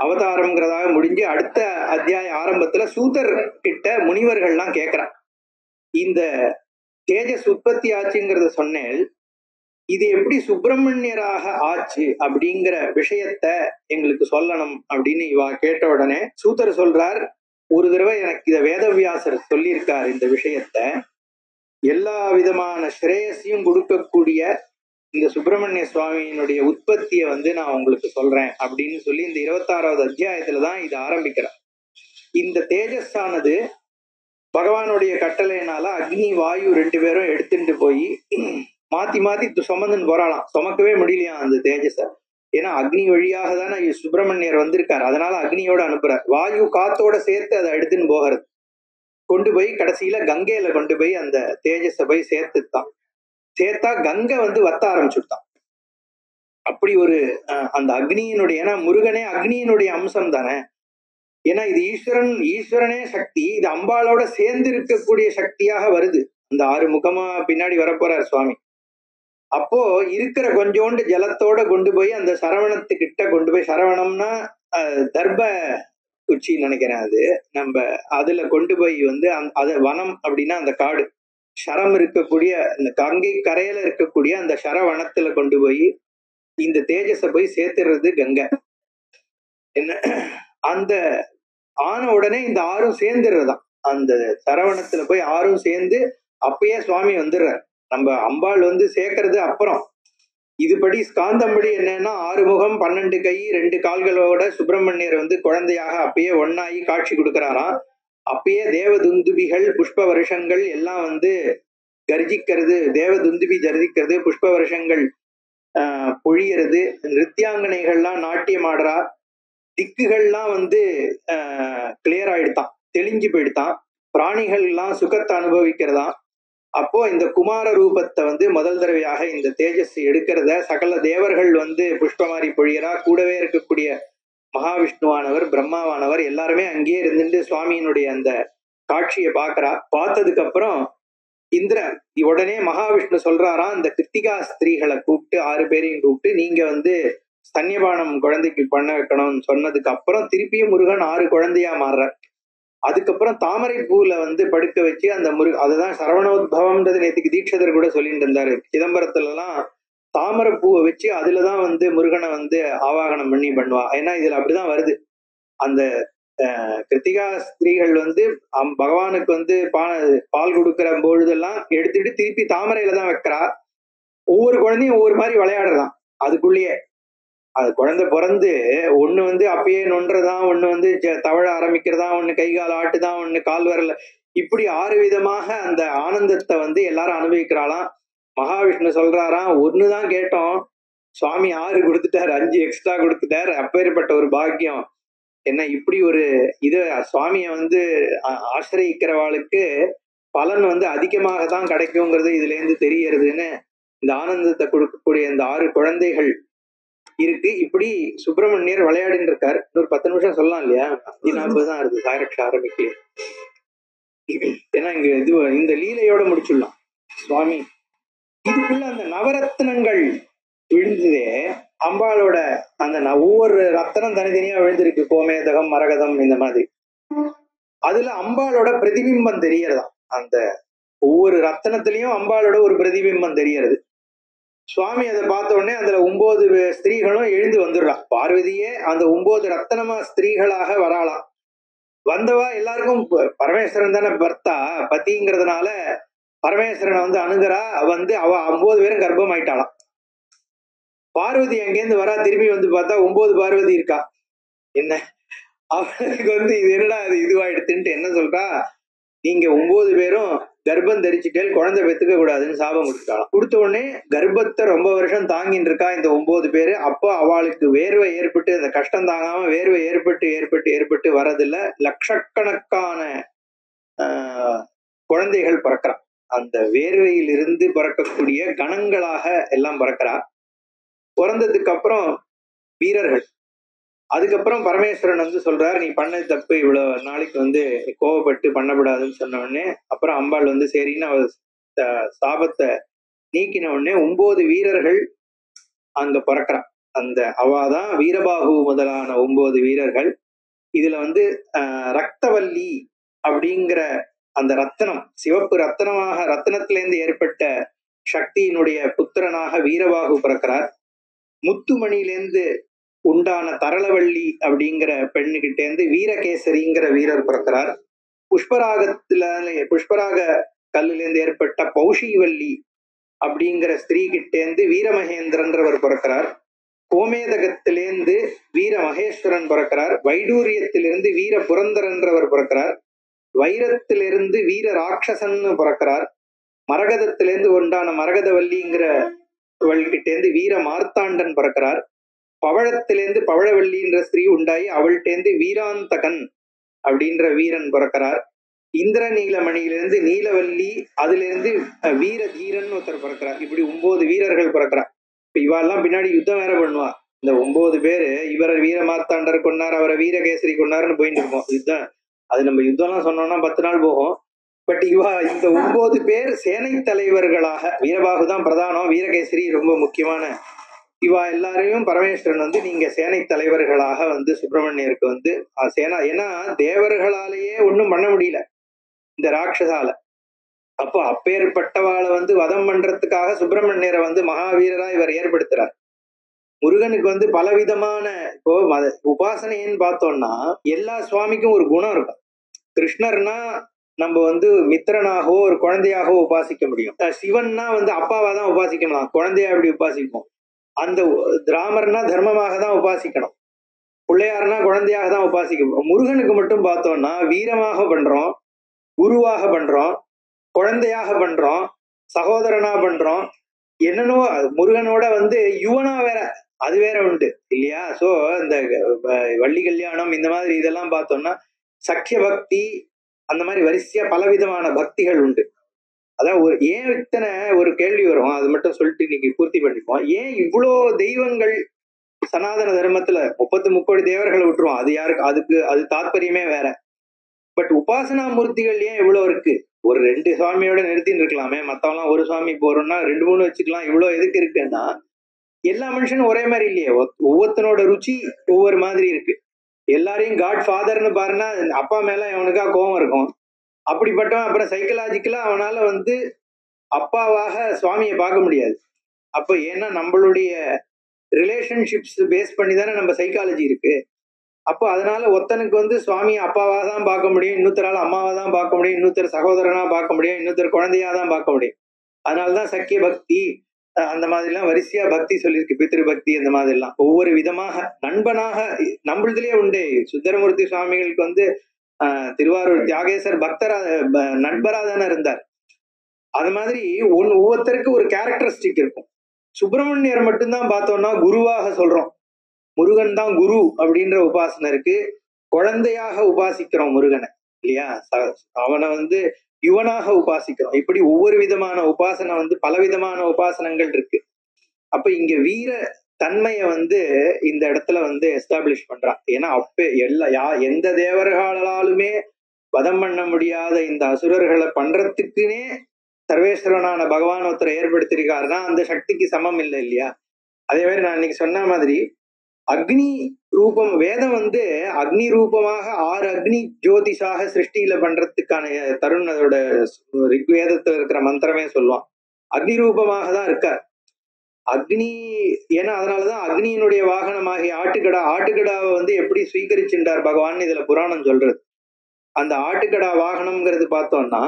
அவதாரம்ங்கிறதாக முடிஞ்சு அடுத்த அத்தியாய ஆரம்பத்துல சூதர் கிட்ட முனிவர்கள்லாம் கேட்கிறான், இந்த தேஜஸ் உற்பத்தி ஆச்சுங்கிறத சொன்னேன், இது எப்படி சுப்பிரமணியராக ஆச்சு அப்படிங்கிற விஷயத்த எங்களுக்கு சொல்லணும் அப்படின்னு இவா கேட்ட உடனே சூதர் சொல்றார், ஒரு தடவை எனக்கு இத வேதவியாசர் சொல்லியிருக்கார். இந்த விஷயத்த எல்லா விதமான ஸ்ரேயஸையும் கொடுக்கக்கூடிய இந்த சுப்பிரமணிய சுவாமியினுடைய உற்பத்தியை நான் உங்களுக்கு சொல்றேன் அப்படின்னு சொல்லி இந்த 26வது அத்தியாயத்துலதான் இது ஆரம்பிக்கிறார். இந்த தேஜஸ் ஆனது பகவானுடைய கட்டளையினால அக்னி வாயு 2 பேரும் எடுத்துட்டு போய் மாத்தி மாத்தி சுமந்துன்னு போறாளாம். சுமக்கவே முடியலையாம் அந்த தேஜஸ. ஏன்னா அக்னி வழியாக தானே சுப்பிரமணியர் வந்திருக்காரு. அதனால அக்னியோட அனுப்புறார். வாயு காத்தோட சேர்த்து அதை எடுத்துன்னு போகிறது. கொண்டு போய் கடைசியில கங்கையில கொண்டு போய் அந்த தேஜஸ போய் சேர்த்துத்தான். சேர்த்தா கங்கை வத்த ஆரம்பிச்சுட்டான். அப்படி ஒரு அந்த அக்னியினுடைய, ஏன்னா முருகனே அக்னியினுடைய அம்சம் தானே. ஏன்னா இது ஈஸ்வரனே சக்தி, இது அம்பாளோட சேர்ந்து இருக்கக்கூடிய சக்தியாக வருது. அந்த 6 முகமா பின்னாடி வரப்போறார் சுவாமி. அப்போ இருக்கிற கொஞ்சோண்டு ஜலத்தோட கொண்டு போய் அந்த சரவணத்துக்கிட்ட கொண்டு போய், சரவணம்னா தர்ப குச்சி நினைக்கிறேன், அது நம்ம அதுல கொண்டு போய் அது வனம் அப்படின்னா அந்த காடு, சரம் இருக்கக்கூடிய இந்த கங்கை கரையில இருக்கக்கூடிய அந்த சரவணத்துல கொண்டு போய் இந்த தேஜஸ போய் சேர்த்துறது கங்கை. என்ன அந்த ஆன உடனே இந்த 6ம் சேர்ந்துடுறதாம். அந்த சரவணத்துல போய் 6ம் சேர்ந்து அப்பயே சுவாமி வந்துடுறார். நம்ம அம்பாள் சேர்க்கறது அப்புறம். இதுபடி ஸ்காந்தம்படி என்னன்னா 6 முகம் 12 கை 2 கால்களோட சுப்பிரமணியர் குழந்தையாக அப்பயே ஒன்னாகி காட்சி கொடுக்கிறாராம். அப்பயே தேவதுந்துபிகள் புஷ்ப வருஷங்கள் எல்லாம் கர்ஜிக்கிறது, தேவதுந்துபி ஜர்ஜிக்கிறது, புஷ்ப வருஷங்கள் பொழியறது, நிருத்தியாங்கனைகள்லாம் நாட்டியம் ஆடுறா, திக்குகள்லாம் வந்து கிளியர் ஆயிடுதான், தெளிஞ்சு போயிடுதான், பிராணிகள்லாம் சுகத்தை அனுபவிக்கிறதாம். அப்போ இந்த குமார ரூபத்தை வந்து முதல் தடவையாக இந்த தேஜஸ் எடுக்கிறத சகல தேவர்கள் வந்து புஷ்பமாரி பொழியரா, கூடவே இருக்கக்கூடிய மகாவிஷ்ணுவானவர் பிரம்மாவானவர் எல்லாருமே அங்கேயே இருந்துட்டு சுவாமியினுடைய அந்த காட்சியை பார்க்கறா. பார்த்ததுக்கு அப்புறம் இந்திரன் உடனே மகாவிஷ்ணு சொல்றாராம், இந்த கிருத்திகா ஸ்திரீகளை கூப்பிட்டு 6 பேரையும் கூப்பிட்டு நீங்க வந்து ஸ்தன்யபானம் குழந்தைக்கு பண்ண வைக்கணும்னு சொன்னதுக்கு அப்புறம் திருப்பியும் முருகன் 6 குழந்தையா மாறுற. அதுக்கப்புறம் தாமரை பூல வந்து படுக்க வச்சு அந்த அதுதான் சரவணோத்பவம்ன்றது நேற்றுக்கு தீட்சிதர் கூட சொல்லிட்டு இருந்தாரு. சிதம்பரத்துல எல்லாம் தாமரை பூவை வச்சு அதுலதான் வந்து முருகனை வந்து ஆவாகனம் பண்ணி பண்ணுவா. ஏன்னா இதுல அப்படிதான் வருது. அந்த கிருத்திகா ஸ்திரீகள் வந்து பகவானுக்கு வந்து பால் கொடுக்கிற பொழுதெல்லாம் எடுத்துட்டு திருப்பி தாமரையில தான் வைக்கிறா. ஒவ்வொரு குழந்தையும் ஒவ்வொரு மாதிரி விளையாடுறதான். அதுக்குள்ளேயே அது குழந்தை பிறந்து ஒண்ணு வந்து அப்பயே நொன்றதான், ஒண்ணு வந்து தவழ ஆரம்பிக்கிறதா, ஒண்ணு கை கால் ஆட்டுதான், ஒண்ணு கால் வரல, இப்படி 6 விதமாக அந்த ஆனந்தத்தை வந்து எல்லாரும் அனுபவிக்கிறாளாம். மகாவிஷ்ணு சொல்றாராம், ஒண்ணுதான் கேட்டோம், சுவாமி 6 கொடுத்துட்டாரு, 5 எக்ஸ்ட்ரா கொடுத்துட்டாரு, அப்பேற்பட்ட ஒரு பாக்கியம். என்ன இப்படி ஒரு இது சுவாமிய வந்து ஆசிரியிக்கிறவாளுக்கு பலன் வந்து அதிகமாக தான் கிடைக்குங்கிறது இதுல இருந்து தெரியறதுன்னு இந்த ஆனந்தத்தை கொடுக்கக்கூடிய இந்த 6 குழந்தைகள் இருக்கு. இப்படி சுப்பிரமணியர் விளையாடின்னு இருக்காரு. இன்னொரு 10 நிமிஷம் சொல்லலாம் இல்லையா? 40 தான் இருக்கு, சாயரக்ஷ ஆரம்பிக்கலையே. ஏன்னா இங்க இது இந்த லீலையோட முடிச்சுடலாம். சுவாமி இதுக்குள்ள அந்த நவரத்னங்கள் விழுந்ததே, அம்பாளோட அந்த ஒவ்வொரு ரத்தனம் தனித்தனியா விழுந்திருக்கு, கோமேதகம், மரகதம், இந்த மாதிரி. அதுல அம்பாளோட பிரதிபிம்பம் தெரியறதாம். அந்த ஒவ்வொரு ரத்தனத்திலையும் அம்பாளோட ஒரு பிரதிபிம்பம் தெரியறது. சுவாமி அதை பார்த்த உடனே அதுல 9 ஸ்திரீகளும் எழுந்து வந்துடுறா. பார்வதியே அந்த 9 ரத்தனமா ஸ்திரீகளாக வராளாம். வந்தவா எல்லாருக்கும் பரமேஸ்வரன் தானே பர்த்தா, பத்திங்கிறதுனால பரமேஸ்வரனை வந்து அணுகிறா. வந்து அவ 9 பேரும் கர்ப்பம் ஆயிட்டாளாம். பார்வதி அங்கேருந்து வரா, திரும்பி வந்து பார்த்தா 9 பார்வதி இருக்கா. என்ன அவனுக்கு வந்து இது என்னடா அது இதுவாயிடுத்துன்ட்டு என்ன சொல்றா, நீங்க 9 பேரும் கர்ப்பம் தரிச்சுட்டேல், குழந்தை பெத்துக்க கூடாதுன்னு சாபம் கொடுத்தாளாம். கொடுத்த உடனே கர்ப்பத்தை ரொம்ப வருஷம் தாங்கின்னு இருக்கா இந்த 9 பேரு. அப்போ அவளுக்கு வேர்வை ஏற்பட்டு, அந்த கஷ்டம் தாங்காம வேர்வை ஏற்பட்டு வரதில்ல, லட்சக்கணக்கான குழந்தைகள் பிறக்கிறான். அந்த வேர்வையில் இருந்து பிறக்கக்கூடிய கணங்களாக எல்லாம் பிறக்கிறா. பிறந்ததுக்கு அப்புறம் வீரர்கள். அதுக்கப்புறம் பரமேஸ்வரன் வந்து சொல்றாரு, நீ பண்ண தப்பு, இவ்வளவு நாளைக்கு வந்து கோவப்பட்டு பண்ணக்கூடாதுன்னு சொன்ன உடனே அப்புறம் அம்பாள் வந்து சரின்னு அவ சாபத்தை நீக்கின உடனே 9 வீரர்கள் அங்க பிறக்கிறான். அந்த அவாதான் வீரபாகு முதலான 9 வீரர்கள். இதுல வந்து ரக்தவல்லி அப்படிங்கிற அந்த ரத்தனம், சிவப்பு ரத்தனமாக ரத்தனத்திலேருந்து ஏற்பட்ட சக்தியினுடைய புத்திரனாக வீரபாகு பிறக்கிறார். முத்துமணியிலேருந்து உண்டான தரளவள்ளி அப்படிங்கிற பெண்ணுகிட்டேந்து வீரகேசரிங்கிற வீரர் பிறக்கிறார். புஷ்பராக கல்லிலேருந்து ஏற்பட்ட பௌஷிவல்லி அப்படிங்கிற ஸ்திரீ கிட்டேந்து வீரமகேந்திரன்றவர் பிறக்கிறார். கோமேதகத்திலேருந்து வீர மகேஸ்வரன் பிறக்கிறார். வைடூரியத்திலிருந்து வீர புரந்தரன்றவர் பிறக்கிறார். வைரத்திலிருந்து வீர ராட்சசன் பிறக்கிறார். மரகதத்திலேருந்து உண்டான மரகதவல்லிங்கிற வள்ளிகிட்டேந்து வீர மார்த்தாண்டன் பிறக்கிறார். பவழத்திலேருந்து பவழவல்லின்ற ஸ்திரீ உண்டாயி அவள்கிட்டேந்து வீராந்தகன் அப்படின்ற வீரன் பிறக்கிறார். இந்திர நீலமணியிலிருந்து நீலவல்லி, அதுல இருந்து வீர தீரன் ஒருத்தர் பிறக்கிறார். இப்படி 9 வீரர்கள் பிறக்கிறார். இப்ப இவாள்லாம் பின்னாடி யுத்தம் வேற பண்ணுவா. இந்த 9 பேரு இவரை வீர மார்த்தாண்டர் கொண்டார், அவரை வீரகேசரி கொண்டாருன்னு போயிட்டு இருக்கோம் யுத்தம். அது நம்ம யுத்தம்லாம் சொன்னோம்னா 10 நாள் போகும். பட் இவா இந்த 9 பேர் சேனை தலைவர்களாக, வீரபாகுதான் பிரதானம், வீரகேசரி ரொம்ப முக்கியமான, இவா எல்லாரையும் பரமேஸ்வரன் வந்து நீங்க சேனை தலைவர்களாக வந்து சுப்பிரமணியருக்கு வந்து சேனா, ஏன்னா தேவர்களாலேயே ஒன்றும் பண்ண முடியல இந்த ராட்சசால. அப்போ அப்பேற்பட்டவாளை வந்து வதம் பண்றதுக்காக சுப்பிரமணியரை வந்து மகாவீரரா இவர் ஏற்படுத்துறார். முருகனுக்கு வந்து பலவிதமான, இப்போ உபாசனைன்னு பார்த்தோம்னா எல்லா சுவாமிக்கும் ஒரு குணம் இருக்கும். கிருஷ்ணர்னா நம்ம வந்து மித்திரனாகவோ ஒரு குழந்தையாகவோ உபாசிக்க முடியும். சிவன்னா வந்து அப்பாவா தான் உபாசிக்கலாம், குழந்தையா அப்படி உபாசிப்போம். அந்த ராமர்னா தர்மமாக தான் உபாசிக்கணும், பிள்ளையார்னா குழந்தையாக தான் உபாசிக்கணும். முருகனுக்கு மட்டும் பார்த்தோம்னா வீரமாக பண்றோம், குருவாக பண்றோம், குழந்தையாக பண்றோம், சகோதரனா பண்றோம், என்னன்னோ. முருகனோட வந்து யுவனா வேற, அது வேற உண்டு இல்லையா? சோ இந்த வள்ளி கல்யாணம் இந்த மாதிரி இதெல்லாம் பார்த்தோம்னா சக்கிய பக்தி அந்த மாதிரி வரிசையா பலவிதமான பக்திகள் உண்டு. அதான் ஏன் இத்தனை ஒரு கேள்வி வரும், அது மட்டும் சொல்லிட்டு இன்னைக்கு பூர்த்தி பண்ணிப்போம். ஏன் இவ்வளோ தெய்வங்கள் சனாதன தர்மத்துல 33 தேவர்களை விட்டுருவோம், அது யாருக்கு, அதுக்கு அது தாத்பரியமே வேற. பட் உபாசனா மூர்த்திகள் ஏன் இவ்வளவு இருக்கு? ஒரு 2 சுவாமியோட நிறுத்தின்னு இருக்கலாமே, மத்தவெல்லாம் ஒரு சுவாமி போறோம்னா 2 3 வச்சுக்கலாம். இவ்வளவு எதுக்கு இருக்குன்னா எல்லா மனுஷனும் ஒரே மாதிரி இல்லையே, ஒவ்வொருத்தனோட ருச்சி ஒவ்வொரு மாதிரி இருக்கு. எல்லாரையும் காட் ஃபாதர்னு பாருன்னா அப்பா மேல அவனுக்கா கோபம் இருக்கும். அப்படிப்பட்டவன் அப்புறம் சைக்கலாஜிக்கலா அவனால அப்பாவாக சுவாமியை பார்க்க முடியாது. அப்ப ஏன்னா நம்மளுடைய ரிலேஷன்ஷிப்ஸ் பேஸ் பண்ணி தானே நம்ம சைக்காலஜி இருக்கு. அப்போ அதனால ஒருத்தனுக்கு சுவாமியை அப்பாவா தான் பார்க்க முடியும், இன்னொருத்தரால அம்மாவா தான் பார்க்க முடியும், இன்னொருத்தர் சகோதரனா பார்க்க முடியும், இன்னொருத்தர் குழந்தையா தான் பார்க்க முடியும். அதனாலதான் சக்கிய பக்தி அந்த மாதிரி எல்லாம் வரிசையா பக்தி சொல்லியிருக்கு. பித்ரு பக்தி அந்த மாதிரி எல்லாம் ஒவ்வொரு விதமாக நண்பனாக நம்மளதுலயே உண்டு. சுந்தரமூர்த்தி சுவாமிகளுக்கு திருவாரூர் தியாகேசர் பக்தரா நண்பரா தானே இருந்தார். அது மாதிரி ஒவ்வொருத்தருக்கு ஒரு கேரக்டரிஸ்டிக் இருக்கும். சுப்பிரமணியர் மட்டும்தான் பார்த்தோம்னா குருவாக சொல்றோம். முருகன் தான் குரு அப்படின்ற உபாசனை இருக்கு. குழந்தையாக உபாசிக்கிறோம் முருகனை இல்லையா? அவனை யுவனாக உபாசிக்கிறோம். இப்படி ஒவ்வொரு விதமான உபாசனை பலவிதமான உபாசனங்கள் இருக்கு. அப்ப இங்க வீர தன்மைய இந்த இடத்துல எஸ்டாப்ளிஷ் பண்றான். ஏன்னா எந்த தேவர்களாலுமே வதம் பண்ண முடியாத இந்த அசுரர்களை பண்றதுக்குன்னே சர்வேஸ்வரனான பகவான் ஒருத்தரை ஏற்படுத்திருக்காருன்னா அந்த சக்திக்கு சமம் இல்லை இல்லையா? அதே மாதிரி நான் இன்னைக்கு சொன்ன மாதிரி அக்னி ரூபம் வேதம் அக்னி ரூபமாக 6 அக்னி ஜோதிஷாக சிருஷ்டியில பண்றதுக்கான தருண் அதோட ரிக்வேதத்துல இருக்கிற மந்திரமே சொல்லுவான். அக்னி ரூபமாக தான் இருக்கார் அக்னி. ஏன்னா அதனாலதான் அக்னியினுடைய வாகனமாகிய ஆட்டுக்கடாவை எப்படி ஸ்வீகரிச்சுட்டார் பகவான் இதுல புராணம் சொல்றது. அந்த ஆட்டுக்கடா வாகனம்ங்கிறது பார்த்தோம்னா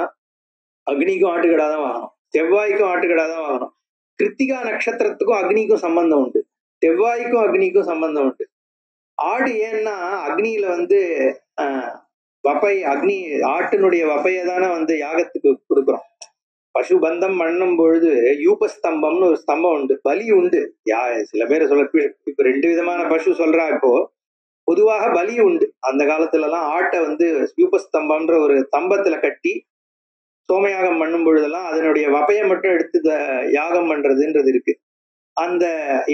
அக்னிக்கும் ஆட்டுக்கடா தான் வாகனம், செவ்வாய்க்கும் ஆட்டுக்கடா தான் வாகனம். கிருத்திகா நட்சத்திரத்துக்கும் அக்னிக்கும் சம்பந்தம் உண்டு, செவ்வாய்க்கும் அக்னிக்கும் சம்பந்தம் உண்டு. ஆடு ஏன்னா அக்னியில வப்பை அக்னி ஆட்டினுடைய வப்பையை தானே யாகத்துக்கு கொடுக்குறோம். பசு பந்தம் பண்ணும் பொழுது யூபஸ்தம்பம்னு ஒரு ஸ்தம்பம் உண்டு, பலி உண்டு. சில பேர் இப்ப 2 விதமான பசு சொல்றா. இப்போ பொதுவாக பலி உண்டு. அந்த காலத்துல எல்லாம் ஆட்டை யூபஸ்தம்பம்ன்ற ஒரு ஸ்தம்பத்துல கட்டி சோமயாகம் பண்ணும் பொழுதெல்லாம் அதனுடைய வப்பையை மட்டும் எடுத்து யாகம் பண்றதுன்றது இருக்கு.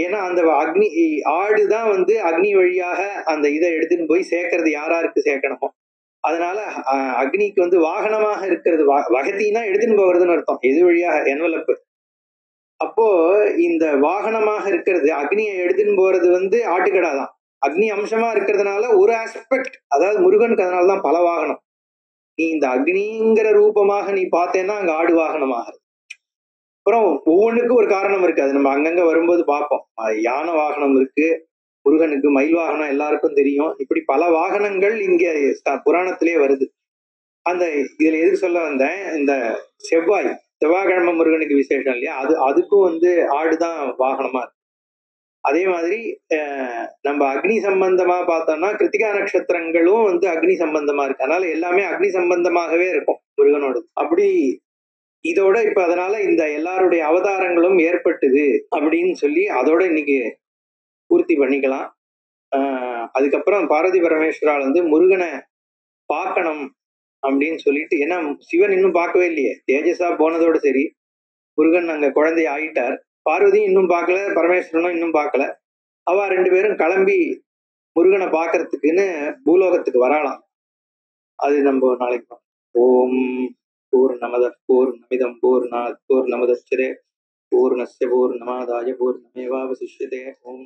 ஏன்னா அந்த அக்னி ஆடுதான் அக்னி வழியாக அந்த இதை எடுத்துன்னு போய் சேர்க்கறது யாராருக்கு சேர்க்கணுமோ. அதனால அக்னிக்கு வாகனமாக இருக்கிறது வகத்தின்னா எடுத்துன்னு போறதுன்னு அர்த்தம், எது வழியாக என்வலப்பு. அப்போ இந்த வாகனமாக இருக்கிறது அக்னியை எடுத்துன்னு போறது ஆட்டுக்கடா தான். அக்னி அம்சமா இருக்கிறதுனால ஒரு ஆஸ்பெக்ட், அதாவது முருகனுக்கு அதனாலதான் பல வாகனம். நீ இந்த அக்னிங்கிற ரூபமாக நீ பார்த்தேன்னா அங்க ஆடு வாகனமாகிறது. அப்புறம் ஒவ்வொன்றுக்கும் ஒரு காரணம் இருக்கு, அது நம்ம அங்கங்க வரும்போது பார்ப்போம். யானை வாகனம் இருக்கு, முருகனுக்கு மயில் வாகனம் எல்லாருக்கும் தெரியும். இப்படி பல வாகனங்கள் இங்க புராணத்திலே வருது. இதுல எதுக்கு சொல்ல வந்தேன், இந்த செவ்வாய்க்கிழமை முருகனுக்கு விசேஷம் இல்லையா, அதுக்கும் ஆடுதான் வாகனமா இருக்கு. அதே மாதிரி நம்ம அக்னி சம்பந்தமா பார்த்தோம்னா கிருத்திகா நட்சத்திரங்களும் அக்னி சம்பந்தமா இருக்கு. அதனால எல்லாமே அக்னி சம்பந்தமாகவே இருக்கும் முருகனோட. அப்படி இதோட இப்ப அதனால இந்த எல்லாருடைய அவதாரங்களும் ஏற்பட்டுது அப்படின்னு சொல்லி அதோட இன்னைக்கு பூர்த்தி பண்ணிக்கலாம். அதுக்கப்புறம் பார்வதி பரமேஸ்வரால் முருகனை பார்க்கணும் அப்படின்னு சொல்லிட்டு, ஏன்னா சிவன் இன்னும் பார்க்கவே இல்லையே, தேஜஸா போனதோட சரி, முருகன் அங்க குழந்தை ஆயிட்டார், பார்வதியும் இன்னும் பார்க்கல, பரமேஸ்வரனும் இன்னும் பார்க்கல. அவ 2 பேரும் கிளம்பி முருகனை பார்க்கறதுக்குன்னு பூலோகத்துக்கு வராலாம். அது நம்ம நாளைக்கு. ஓம் பூர்ணமத பூர்ணமிதம் பூர்ணாத் பூர்ணமுதச்யதே பூர்ணஸ்ய பூர்ணமாதாய பூர்ணமேவாவசிஷ்யதே. ஓம்